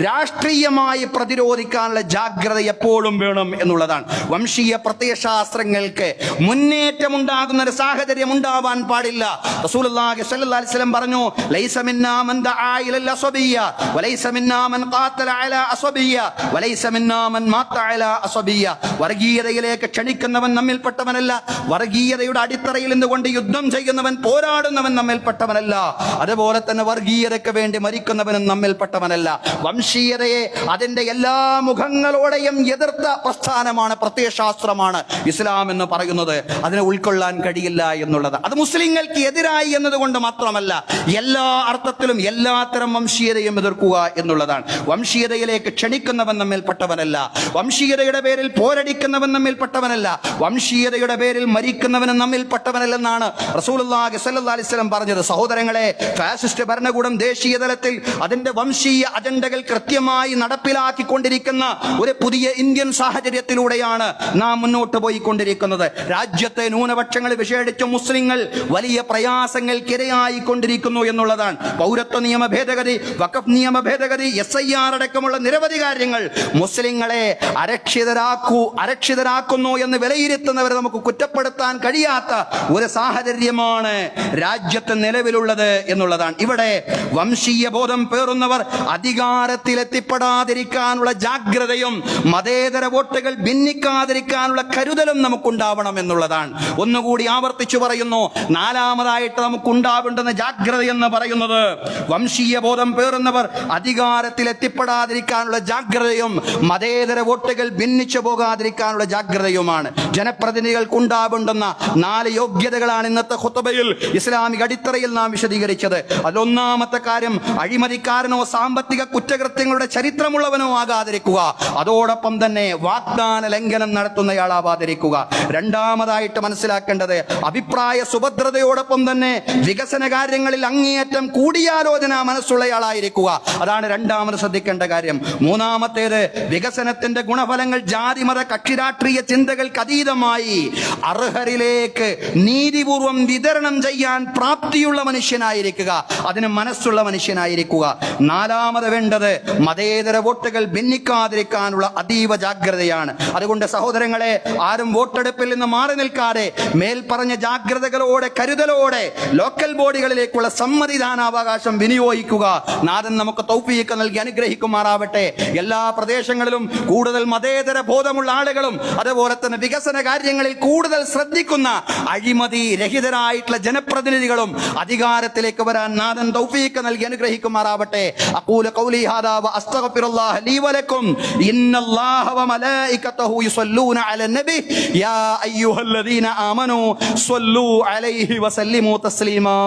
രാഷ്ട്രീയമായി പ്രതിരോധിക്കാനുള്ള ജാഗ്രത എപ്പോഴും വേണം എന്നുള്ളതാണ്. വംശീയ പ്രത്യയശാസ്ത്രങ്ങൾക്ക് മുന്നേറ്റം ഉണ്ടാകുന്ന ഒരു സാഹചര്യം ഉണ്ടാവാൻ പാടില്ല. റസൂലുള്ളാഹി സ്വല്ലല്ലാഹി അലൈഹി വസല്ലം പറഞ്ഞു, ലൈസ മിന്നാ മൻ ദആ ഇലൽ അസബിയ്യ വലൈസ മിന്നാ മൻ ഖാതല അലാ അസബിയ്യ വലൈസ മിന്നാ മൻ മാത അലാ അസബിയ്യ. വർഗീയതയിലേക്ക് ക്ഷണിക്കുന്നവൻ നമ്മിൽപ്പെട്ടവനല്ല, വർഗീയതയുടെ അടിത്തറയിൽ നിന്നുകൊണ്ട് യുദ്ധം ചെയ്യുന്നവൻ, പോരാടുന്നവൻ നമ്മിൽപ്പെട്ടവനല്ല, അതുപോലെ തന്നെ വർഗീയതയ്ക്ക് വേണ്ടി മരിക്കുന്നവനും നമ്മിൽപ്പെട്ടവനല്ല. വംശീയതയെ അതിന്റെ എല്ലാ മുഖങ്ങളോടെയും എതിർത്ത പ്രസ്ഥാനമാണ്, പ്രത്യയശാസ്ത്രമാണ് ഇസ്ലാം എന്ന് പറയുന്നത്. അതിനെ ഉൾക്കൊള്ളാൻ കഴിയില്ല എന്നുള്ളത് അത് മുസ്ലിങ്ങൾക്ക് എതിരായി എന്നതുകൊണ്ട് മാത്രമല്ല, എല്ലാ അർത്ഥത്തിലും എല്ലാത്തരം വംശീയതയും എതിർക്കുക എന്നുള്ളതാണ്. വംശീയതയിലേക്ക് ക്ഷണിക്കുന്നവൻ നമ്മിൽപ്പെട്ടവനല്ല, വംശീയതയുടെ പേരിൽ പോരടിക്കുന്നവൻ നമ്മിൽപ്പെട്ടവനല്ല, വംശീയതയുടെ പേരിൽ മരിക്കുന്നവനും നമ്മിൽപ്പെട്ടവനല്ലെന്നാണ് റസൂലുള്ളാഹി സ്വല്ലല്ലാഹി അലൈഹി വസല്ലം പറഞ്ഞത്. സഹോദരങ്ങളെ, ഫാസിസ്റ്റ് ഭരണകൂടം ദേശീയ തലത്തിൽ അതിന്റെ വംശീയ അജണ്ടകൾ കൃത്യമായി നടപ്പിലാക്കിക്കൊണ്ടിരിക്കുന്ന ഒരു പുതിയ ഇന്ത്യൻ സാഹചര്യത്തിലൂടെയാണ് നാം മുന്നോട്ട് പോയിക്കൊണ്ടിരിക്കുന്നത്. രാജ്യത്തെ ന്യൂനപക്ഷങ്ങൾ, വിശേഷിച്ചും മുസ്ലിങ്ങൾ, വലിയ പ്രയാസങ്ങൾക്കിരയായിക്കൊണ്ടിരിക്കുന്നു എന്നുള്ളതാണ്. പൗരത്വ നിയമ ഭേദഗതി, വഖഫ് നിയമ ഭേദഗതി, SIR അടക്കമുള്ള നിരവധി കാര്യങ്ങൾ മുസ്ലിങ്ങളെ അരക്ഷിതരാക്കുന്നു എന്ന് വിലയിരുത്തുന്നവരെ നമുക്ക് കുറ്റപ്പെടുത്താൻ കഴിയാത്ത ഒരു സാഹചര്യമാണ് രാജ്യത്ത് നിലവിലുള്ളത് എന്നുള്ളതാണ്. ഇവിടെ വംശീയ ബോധം പേറുന്നവർ അധികാരത്തിലെത്തിപ്പെടാതിരിക്കാനുള്ള ജാഗ്രതയും മതേതര വോട്ടുകൾ ഭിന്നിക്കാതിരിക്കാനുള്ള കരുതലും നമുക്കുണ്ടാവണം എന്നുള്ളതാണ്. ഒന്നുകൂടി ആവർത്തിച്ചു പറയുന്നു, നാലാമതായിട്ട് നമുക്കുണ്ടാവേണ്ടുന്ന ജാഗ്രത എന്ന് പറയുന്നത് വംശീയ ബോധം പേറുന്നവർ അധികാരത്തിലെത്തിപ്പെടാതിരിക്കാനുള്ള ജാഗ്രതയും മതേതര വോട്ടുകൾ ഭിന്നിച്ചു പോകാതിരിക്കാനുള്ള ജാഗ്രതയുമാണ്. ജനപ്രതിനിധികൾക്കുണ്ടാവേണ്ടുന്ന 4 യോഗ്യതകളാണ് ഇന്നത്തെ ഖുത്ബയിൽ ഇസ്ലാമിക അടിത്തറയിൽ നാം വിശദീകരിച്ചത്. അതിലൊന്നാമത്തെ കാര്യം, അഴിമതിക്കാരനോ സാമ്പത്തിക കുറ്റകൃത്യങ്ങളുടെ ചരിത്രമുള്ളവനോ ആകാതിരിക്കുക. അതോടൊപ്പം തന്നെ വാഗ്ദാന ലംഘനം നടത്തുന്നയാളാവാതിരിക്കുക. രണ്ടാമതായിട്ട് മനസ്സിലാക്കേണ്ടത് അഭിപ്രായ സുഭദ്രതയോടൊപ്പം തന്നെ വികസന കാര്യങ്ങളിൽ അങ്ങേയറ്റം കൂടിയാലോചന മനസ്സുള്ളയാളായിരിക്കുക. അതാണ് രണ്ടാമത് ശ്രദ്ധിക്കേണ്ട കാര്യം. മൂന്നാമത്തേത് വികസനത്തിന്റെ ഗുണഫലങ്ങൾ ജാതിമത കക്ഷി രാഷ്ട്രീയ ചിന്തകൾക്ക് അതീതമായി അർഹരിലേക്ക് നീതിപൂർവം വിതരണം ചെയ്യാൻ പ്രാപ്തിയുള്ള മനുഷ്യനായിരിക്കുക, അതിന് മനസ്സുള്ള മനുഷ്യനായിരിക്കുക. നാലാമത് വേണ്ടത് മതേതര വോട്ടുകൾ ഭിന്നിക്കാതിരിക്കാനുള്ള അതീവ ജാഗ്രതയാണ്. അതുകൊണ്ട് സഹോദരങ്ങളെ, ആരും വോട്ടെടുപ്പിൽ നിന്ന് മാറി നിൽക്കാതെ മേൽപ്പറഞ്ഞ ജാഗ്രതകളോടെ കരുതലോടെ ലോക്കൽ ബോഡികളിലേക്കുള്ള സമ്മതിദാനാവകാശം വിനിയോഗിക്കുക. നാഥൻ നമുക്ക് തൗഫീഖ് നൽകി അനുഗ്രഹിക്കുമാറാവട്ടെ. എല്ലാ പ്രദേശങ്ങളിലും കൂടുതൽ മതേതര ബോധമുള്ള ആളുകളും അതുപോലെ തന്നെ വികസന കാര്യങ്ങളിൽ കൂടുതൽ ശ്രദ്ധിക്കുന്ന അഴിമതി രഹിതരായിട്ടുള്ള ജനപ്രതിനിധികളും അധികാരത്തിലേക്ക് വരാൻ നാഥൻ തൗഫീഖ് നൽകി അനുഗ്രഹിക്കുമാറാവട്ടെ. അഖൂലു ഖൗലി ഹാദാ വ അസ്തഗ്ഫിറുല്ലാഹ ലീ വലക്കും. ഇന്നല്ലാഹ വ മലായികതഹു യുസല്ലൂന അലൻ നബി യാ അയ്യുഹല്ലദീന ആമനൂ സ്വല്ലൂ അലൈഹി വസല്ലിമൂ തസ്ലീമാ.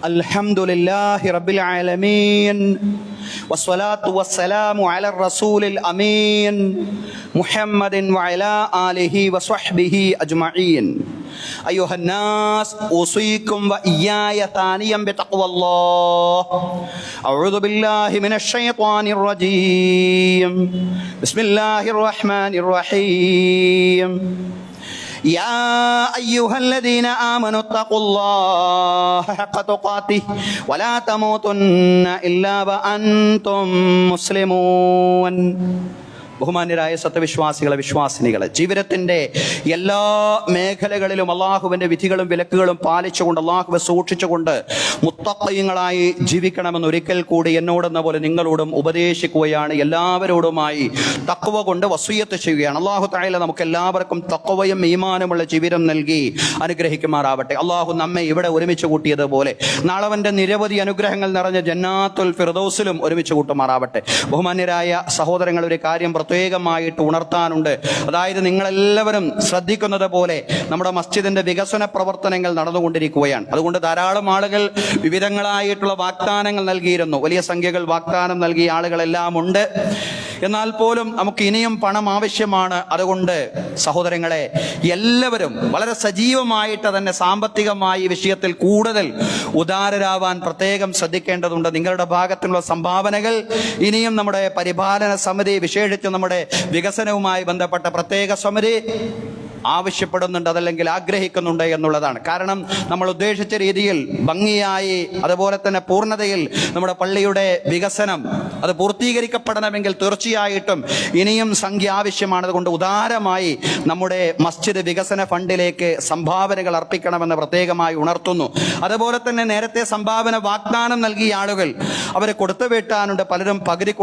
അൽഹംദുലില്ലാഹി റബ്ബിൽ ആലമീൻ വസ്സലാത്തു വസ്സലാമു അലർ റസൂലിൽ അമീൻ മുഹമ്മദിൻ വഅലാ ആലിഹി വസ്വഹ്ബിഹി അജ്മഈൻ. അയ്യുഹന്നാസ് ഉസീകും വഇയ്യായ താനിയം ബിതഖ്വല്ലാഹ്. അഊദു ബില്ലാഹി മിനശ് ശൈത്വാനിർ റജീം. ബിസ്മില്ലാഹിർ റഹ്മാനിർ റഹീം. يا أيها الذين آمنوا اتقوا الله حق تقاته ولا تموتن إلا وأنتم مسلمون. ബഹുമാന്യരായ സത്യവിശ്വാസികളെ, വിശ്വാസിനികളെ, ജീവിതത്തിന്റെ എല്ലാ മേഖലകളിലും അള്ളാഹുവിന്റെ വിധികളും വിലക്കുകളും പാലിച്ചുകൊണ്ട് അള്ളാഹുവെ സൂക്ഷിച്ചുകൊണ്ട് മുത്തഖീങ്ങളായി ജീവിക്കണമെന്ന് ഒരിക്കൽ കൂടി എന്നോടെന്ന പോലെ നിങ്ങളോടും ഉപദേശിക്കുകയാണ്. എല്ലാവരോടുമായി തഖ്വ കൊണ്ട് വസിയ്യത്ത് ചെയ്യുകയാണ്. അള്ളാഹു തആല നമുക്ക് എല്ലാവർക്കും തഖ്വയും ഈമാനുമുള്ള ജീവിതം നൽകി അനുഗ്രഹിക്കുമാറാവട്ടെ. അള്ളാഹു നമ്മെ ഇവിടെ ഒരുമിച്ച് കൂട്ടിയതുപോലെ നാളെ അവന്റെ നിരവധി അനുഗ്രഹങ്ങൾ നിറഞ്ഞ ജന്നാത്തുൽ ഫിർദൗസിലും ഒരുമിച്ച് കൂട്ടുമാറാവട്ടെ. ബഹുമാന്യരായ സഹോദരങ്ങൾ, ഒരു കാര്യം പ്രത്യേകമായിട്ട് ഉണർത്താനുണ്ട്. അതായത് നിങ്ങളെല്ലാവരും ശ്രദ്ധിക്കുന്നത് പോലെ നമ്മുടെ മസ്ജിദിന്റെ വികസന പ്രവർത്തനങ്ങൾ നടന്നുകൊണ്ടിരിക്കുകയാണ്. അതുകൊണ്ട് ധാരാളം ആളുകൾ വിവിധങ്ങളായിട്ടുള്ള വാഗ്ദാനങ്ങൾ നൽകിയിരുന്നു. വലിയ സംഖ്യകൾ വാഗ്ദാനം നൽകിയ ആളുകളെല്ലാം ഉണ്ട്. എന്നാൽ പോലും നമുക്ക് ഇനിയും പണം ആവശ്യമാണ്. അതുകൊണ്ട് സഹോദരങ്ങളെ, എല്ലാവരും വളരെ സജീവമായിട്ട് തന്നെ സാമ്പത്തികമായി വിഷയത്തിൽ കൂടുതൽ ഉദാരരാവാൻ പ്രത്യേകം ശ്രദ്ധിക്കേണ്ടതുണ്ട്. നിങ്ങളുടെ ഭാഗത്തുള്ള സംഭാവനകൾ ഇനിയും നമ്മുടെ പരിപാലന സമിതി, വിശേഷിച്ച് നമ്മുടെ വികസനവുമായി ബന്ധപ്പെട്ട പ്രത്യേക സമിതി ആവശ്യപ്പെടുന്നുണ്ട്, അതല്ലെങ്കിൽ ആഗ്രഹിക്കുന്നുണ്ട് എന്നുള്ളതാണ്. കാരണം നമ്മൾ ഉദ്ദേശിച്ച രീതിയിൽ ഭംഗിയായി അതുപോലെ തന്നെ പൂർണ്ണതയിൽ നമ്മുടെ പള്ളിയുടെ വികസനം അത് പൂർത്തീകരിക്കപ്പെടണമെങ്കിൽ തീർച്ചയായിട്ടും ഇനിയും സംഖ്യ ആവശ്യമാണ്. അതുകൊണ്ട് ഉദാരമായി നമ്മുടെ മസ്ജിദ് വികസന ഫണ്ടിലേക്ക് സംഭാവനകൾ അർപ്പിക്കണമെന്ന് പ്രത്യേകമായി ഉണർത്തുന്നു. അതുപോലെ തന്നെ നേരത്തെ സംഭാവന വാഗ്ദാനം നൽകിയ ആളുകൾ അവരെ കൊടുത്തു വീട്ടാനുണ്ട്. പലരും പകുതി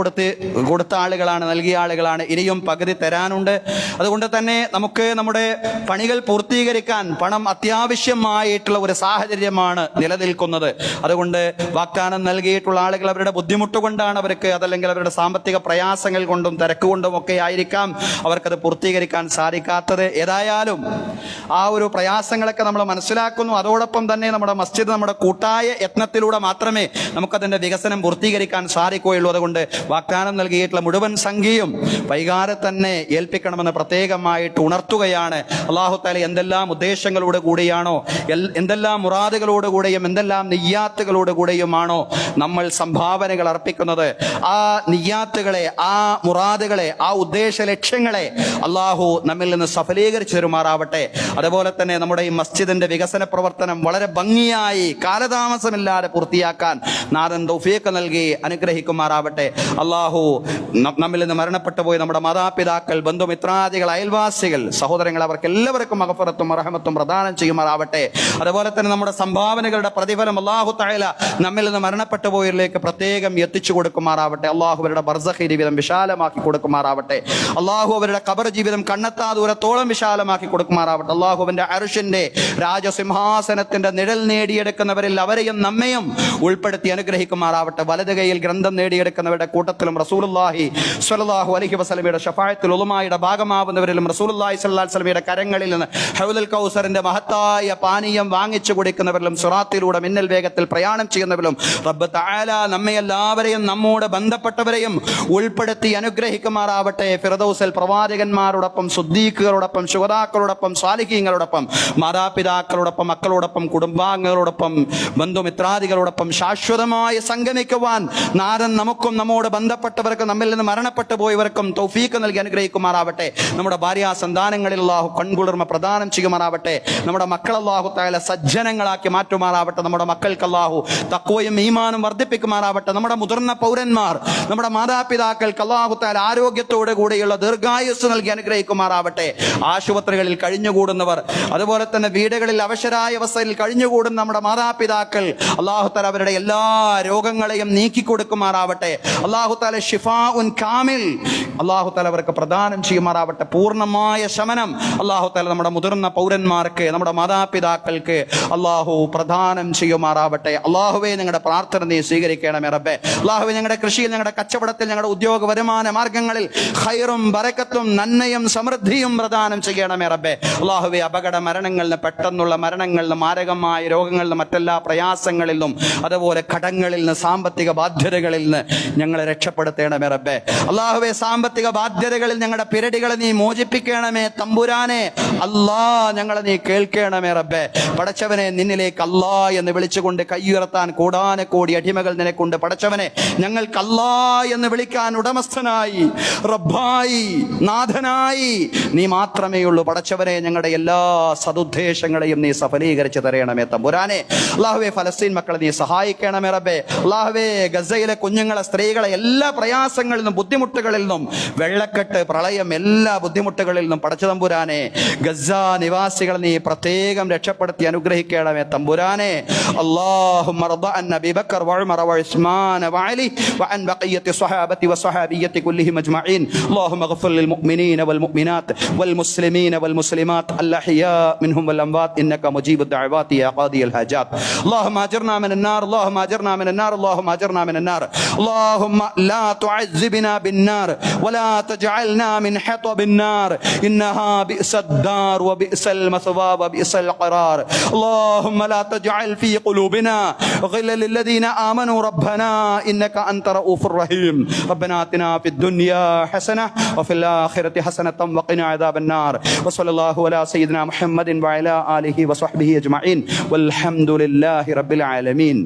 കൊടുത്ത ആളുകളാണ്, നൽകിയ ആളുകളാണ്. ഇനിയും പകുതി തരാനുണ്ട്. അതുകൊണ്ട് തന്നെ നമുക്ക് നമ്മുടെ പണികൾ പൂർത്തീകരിക്കാൻ പണം അത്യാവശ്യമായിട്ടുള്ള ഒരു സാഹചര്യമാണ് നിലനിൽക്കുന്നത്. അതുകൊണ്ട് വാഗ്ദാനം നൽകിയിട്ടുള്ള ആളുകൾ അവരുടെ ബുദ്ധിമുട്ട് കൊണ്ടാണ് അവർക്ക്, അതല്ലെങ്കിൽ അവരുടെ സാമ്പത്തിക പ്രയാസങ്ങൾ കൊണ്ടും തിരക്കുകൊണ്ടും ഒക്കെ ആയിരിക്കാം അവർക്കത് പൂർത്തീകരിക്കാൻ സാധിക്കാത്തത്. ഏതായാലും ആ ഒരു പ്രയാസങ്ങളൊക്കെ നമ്മൾ മനസ്സിലാക്കുന്നു. അതോടൊപ്പം തന്നെ നമ്മുടെ മസ്ജിദ് നമ്മുടെ കൂട്ടായ യത്നത്തിലൂടെ മാത്രമേ നമുക്കതിൻ്റെ വികസനം പൂർത്തീകരിക്കാൻ സാധിക്കുകയുള്ളൂ. അതുകൊണ്ട് വാഗ്ദാനം നൽകിയിട്ടുള്ള മുഴുവൻ സംഖ്യയും വൈകാതെ തന്നെ ഏൽപ്പിക്കണമെന്ന് പ്രത്യേകമായിട്ട് ഉണർത്തുകയാണ്. അല്ലാഹു തആല എന്തെല്ലാം ഉദ്ദേശങ്ങളോട് കൂടിയാണോ, എന്തെല്ലാം മുറാദുകളോട് കൂടെയും എന്തെല്ലാം നിയ്യാത്തുകളോട് കൂടെയുമാണോ നമ്മൾ സംഭാവനകൾ അർപ്പിക്കുന്നത്, ആ നിയ്യാത്തുകളെ, ആ മുറാദുകളെ, ആ ഉദ്ദേശ ലക്ഷ്യങ്ങളെ അല്ലാഹു നമ്മിൽ നിന്ന് സഫലീകരിച്ചു തരുമാറാവട്ടെ. അതുപോലെ തന്നെ നമ്മുടെ ഈ മസ്ജിദിന്റെ വികസന പ്രവർത്തനം വളരെ ഭംഗിയായി കാലതാമസമില്ലാതെ പൂർത്തിയാക്കാൻ നാഥൻ തൗഫീഖ് നൽകി അനുഗ്രഹിക്കുമാറാവട്ടെ. അല്ലാഹു നമ്മിൽ നിന്ന് മരണപ്പെട്ടു പോയി നമ്മുടെ മാതാപിതാക്കൾ, ബന്ധുമിത്രാദികൾ, അയൽവാസികൾ, സഹോദരങ്ങൾ അവർക്ക് എല്ലാവർക്കും മഗ്ഫിറത്തും റഹ്മത്തും പ്രദാനം ചെയ്യുമാറാവട്ടെ. അതുപോലെ തന്നെ നമ്മുടെ സംഭാവനകളുടെ പ്രതിഫലം അല്ലാഹു തആല നമ്മിൽ നിന്ന് മരണപ്പെട്ടു പോയവരിലേക്ക് പ്രത്യേകം എത്തിച്ചു കൊടുക്കുമാറാവട്ടെ. അല്ലാഹു അവരുടെ ബർസഖി ജീവിതം വിശാലമാക്കി കൊടുക്കുമാറാവട്ടെ. അല്ലാഹു അവരുടെ ഖബർ ജീവിതം കണ്ണെത്താ ദൂരത്തോളം വിശാലമാക്കി കൊടുക്കുമാറാവട്ടെ. അല്ലാഹു അവന്റെ അർശിന്റെ രാജസിംഹാസനത്തിന്റെ നിഴൽ നേടിയെടുക്കുന്നവരിൽ അവരെയും നമ്മയും ഉൾപ്പെടുത്തി അനുഗ്രഹിക്കുമാറാവട്ടെ. വലത് കൈയിൽ ഗ്രന്ഥം നേടിയെടുക്കുന്നവരുടെ കൂട്ടത്തിലും റസൂലുള്ളാഹി സ്വല്ലല്ലാഹു അലൈഹി വസല്ലമയുടെ ശഫാഅത്തുൽ ഉലമായുടെ ഭാഗമാവുന്നവരിലും റസൂലുള്ളാഹി സ്വല്ലല്ലാഹു അലൈഹി വസല്ലമയുടെ കരങ്ങളിൽ നിന്ന് ഹൗലുൽ കൗസറിന്റെ മഹത്തായ പാനീയം വാങ്ങിച്ചു കുടിക്കുന്നവരിലും സിറാത്തിലൂടെ മിന്നൽ വേഗത്തിൽ പ്രയാണം ചെയ്യുന്നവരിലും റബ്ബ് തആല നമ്മെ എല്ലാവരെയും നമ്മോട് ബന്ധപ്പെട്ടവരെയും ഉൾപ്പെടുത്തി അനുഗ്രഹിക്കുമാറാവട്ടെ. ഫിർദൗസിൽ പ്രവാചകന്മാരോടൊപ്പം സുദ്ദീഖുകളോടൊപ്പം ശുഹദാക്കളോടൊപ്പം സാലിഹീങ്ങളോടൊപ്പം മാതാപിതാക്കളോടൊപ്പം മക്കളോടൊപ്പം കുടുംബാംഗങ്ങളോടൊപ്പം ബന്ധുമിത്രാദികളോടൊപ്പം ശാശ്വതമായി സംഗമിക്കുവാൻ നാഥൻ നമുക്കും നമ്മോട് ബന്ധപ്പെട്ടവർക്കും നമ്മിൽ നിന്ന് മരണപ്പെട്ടു പോയവർക്കും തൗഫീഖ് നൽകി അനുഗ്രഹിക്കുമാറാവട്ടെ. നമ്മുടെ ഭാര്യാ സന്താനങ്ങളിൽ അല്ലാഹു കൺകുളിർമ പ്രദാനം ചെയ്യുമാറാവട്ടെ. നമ്മുടെ മക്കൾ അല്ലാഹു തആല സജ്ജനങ്ങളാക്കി മാറ്റുമാറാവട്ടെ. നമ്മുടെ മക്കൾക്ക് അല്ലാഹു തഖ്വയും ഈമാനും വർദ്ധിപ്പിക്കുമാറാവട്ടെ. നമ്മുടെ മുതിർന്ന പൗരന്മാർ, നമ്മുടെ മാതാപിതാക്കൾക്ക് അല്ലാഹു തആല ആരോഗ്യത്തോടു കൂടിയുള്ള ദീർഘായുസ്സ് നൽകി അനുഗ്രഹിക്കുമാറാവട്ടെ. ആശുപത്രികളിൽ കഴിഞ്ഞുകൂടുന്നവർ, അതുപോലെ തന്നെ വീടുകളിൽ അവശരായ അവസ്ഥയിൽ കഴിഞ്ഞുകൂടുന്ന നമ്മുടെ മാതാപിതാക്കൾ അല്ലാഹു തആല അവരുടെ എല്ലാ രോഗങ്ങളെയും നീക്കി കൊടുക്കുമാറാവട്ടെ. അല്ലാഹു തആല ഷിഫാഉൻ കാമിൽ അല്ലാഹു തആല അവർക്ക് പ്രദാനം ചെയ്യുമാറാവട്ടെ. പൂർണ്ണമായ ശമനം അല്ലാഹു തആല നമ്മുടെ മുതിർന്ന പൗരന്മാർക്ക്, നമ്മുടെ മാതാപിതാക്കൾക്ക് അല്ലാഹു പ്രദാനം ചെയ്യുമാറാവട്ടെ. അല്ലാഹുവേ, ഞങ്ങളുടെ പ്രാർത്ഥന നീ സ്വീകരിക്കണമേ റബ്ബേ. അല്ലാഹുവേ, ഞങ്ങളുടെ കൃഷിയിൽ, ഞങ്ങളുടെ കച്ചവടത്തിൽ, ഞങ്ങളുടെ ഉദ്യോഗ വരുമാന മാർഗങ്ങളിൽ ഖൈറും ബറക്കത്തും നന്മയും സമൃദ്ധിയും പ്രദാനം ചെയ്യണമേ റബ്ബേ. അല്ലാഹുവേ, അപകട മരണങ്ങളിൽ നിന്ന്, പെട്ടെന്നുള്ള മരണങ്ങളിൽ നിന്ന്, മാരകമായ രോഗങ്ങളിൽ നിന്ന്, മറ്റെല്ലാ പ്രയാസങ്ങളിൽ നിന്നും, അതുപോലെ കടങ്ങളിൽ നിന്ന്, സാമ്പത്തിക ബാധ്യതകളിൽ നിന്ന് ഞങ്ങളെ രക്ഷപ്പെടുത്തണമേ റബ്ബേ. അല്ലാഹുവേ, സാമ്പത്തിക ബാധ്യതകളിൽ ഞങ്ങളുടെ പിരടികളെ നീ മോചിപ്പിക്കണമേ തമ്പുരാനെ. അല്ലാ, ഞങ്ങളെ നീ കേൾക്കണമേ റബ്ബേ. പടച്ചവനെ, നിന്നിലേക്ക് അല്ലാ എന്ന് വിളിച്ചുകൊണ്ട് കയ്യുയർത്താൻ കോടാനക്കോടി അടിമകൾ നിനക്കുണ്ട്. പടച്ചവനെ, ഞങ്ങൾക്ക് അല്ലാ എന്ന് വിളിക്കാൻ ഉടമസ്ഥനായി, റബ്ബായി, നാഥനായി നീ മാത്രമേ ഉള്ളൂ. പടച്ചവനെ, ഞങ്ങളുടെ എല്ലാ സതുദ്ദേശങ്ങളെയും നീ സഫലീകരിച്ച് തരയണമേ തമ്പുരാനെ. അല്ലാഹുവേ, ഫലസ്തീൻ മക്കളെ നീ സഹായിക്കണമേ റബ്ബേ. അല്ലാഹുവേ, ഗസയിലെ കുഞ്ഞുങ്ങളെ, സ്ത്രീകളെ എല്ലാ പ്രയാസങ്ങളിൽ നിന്നും, ബുദ്ധിമുട്ടുകളിൽ നിന്നും, വെള്ളക്കെട്ട്, പ്രളയം, എല്ലാ ബുദ്ധിമുട്ടുകളിൽ നിന്നും പടച്ച തമ്പുരാനെ ഗസ നിവാസികളെ നീ പ്രത്യേകം രക്ഷപ്പെടുത്തി അനുഗ്രഹിക്കണമേ തമ്പുരാനെ. اللهم ارض عن ابي بكر وعمر وعثمان وعلي وعن بقيه الصحابه والصحابيه كلهم اجمعين. اللهم اغفر للمؤمنين والمؤمنات والمسلمين والمسلمات الاحياء منهم والاموات انك مجيب الدعوات يا قاضي الحاجات. اللهم اجرنا من النار، اللهم اجرنا من النار، اللهم اجرنا من النار. اللهم لا تعذبنا بالنار ولا تجعلنا من حطب النار انها بئس الدار وبئس المثوى وبئس القرار. اللهم لا تجعل في قلوبنا غلا للذين آمنوا ربنا إنك أنت رؤوف رحيم. ربنا آتنا في الدنيا حسنة وفي الآخرة حسنة وقنا عذاب النار. وصلى الله على سيدنا محمد وعلى آله وصحبه أجمعين والحمد لله رب العالمين.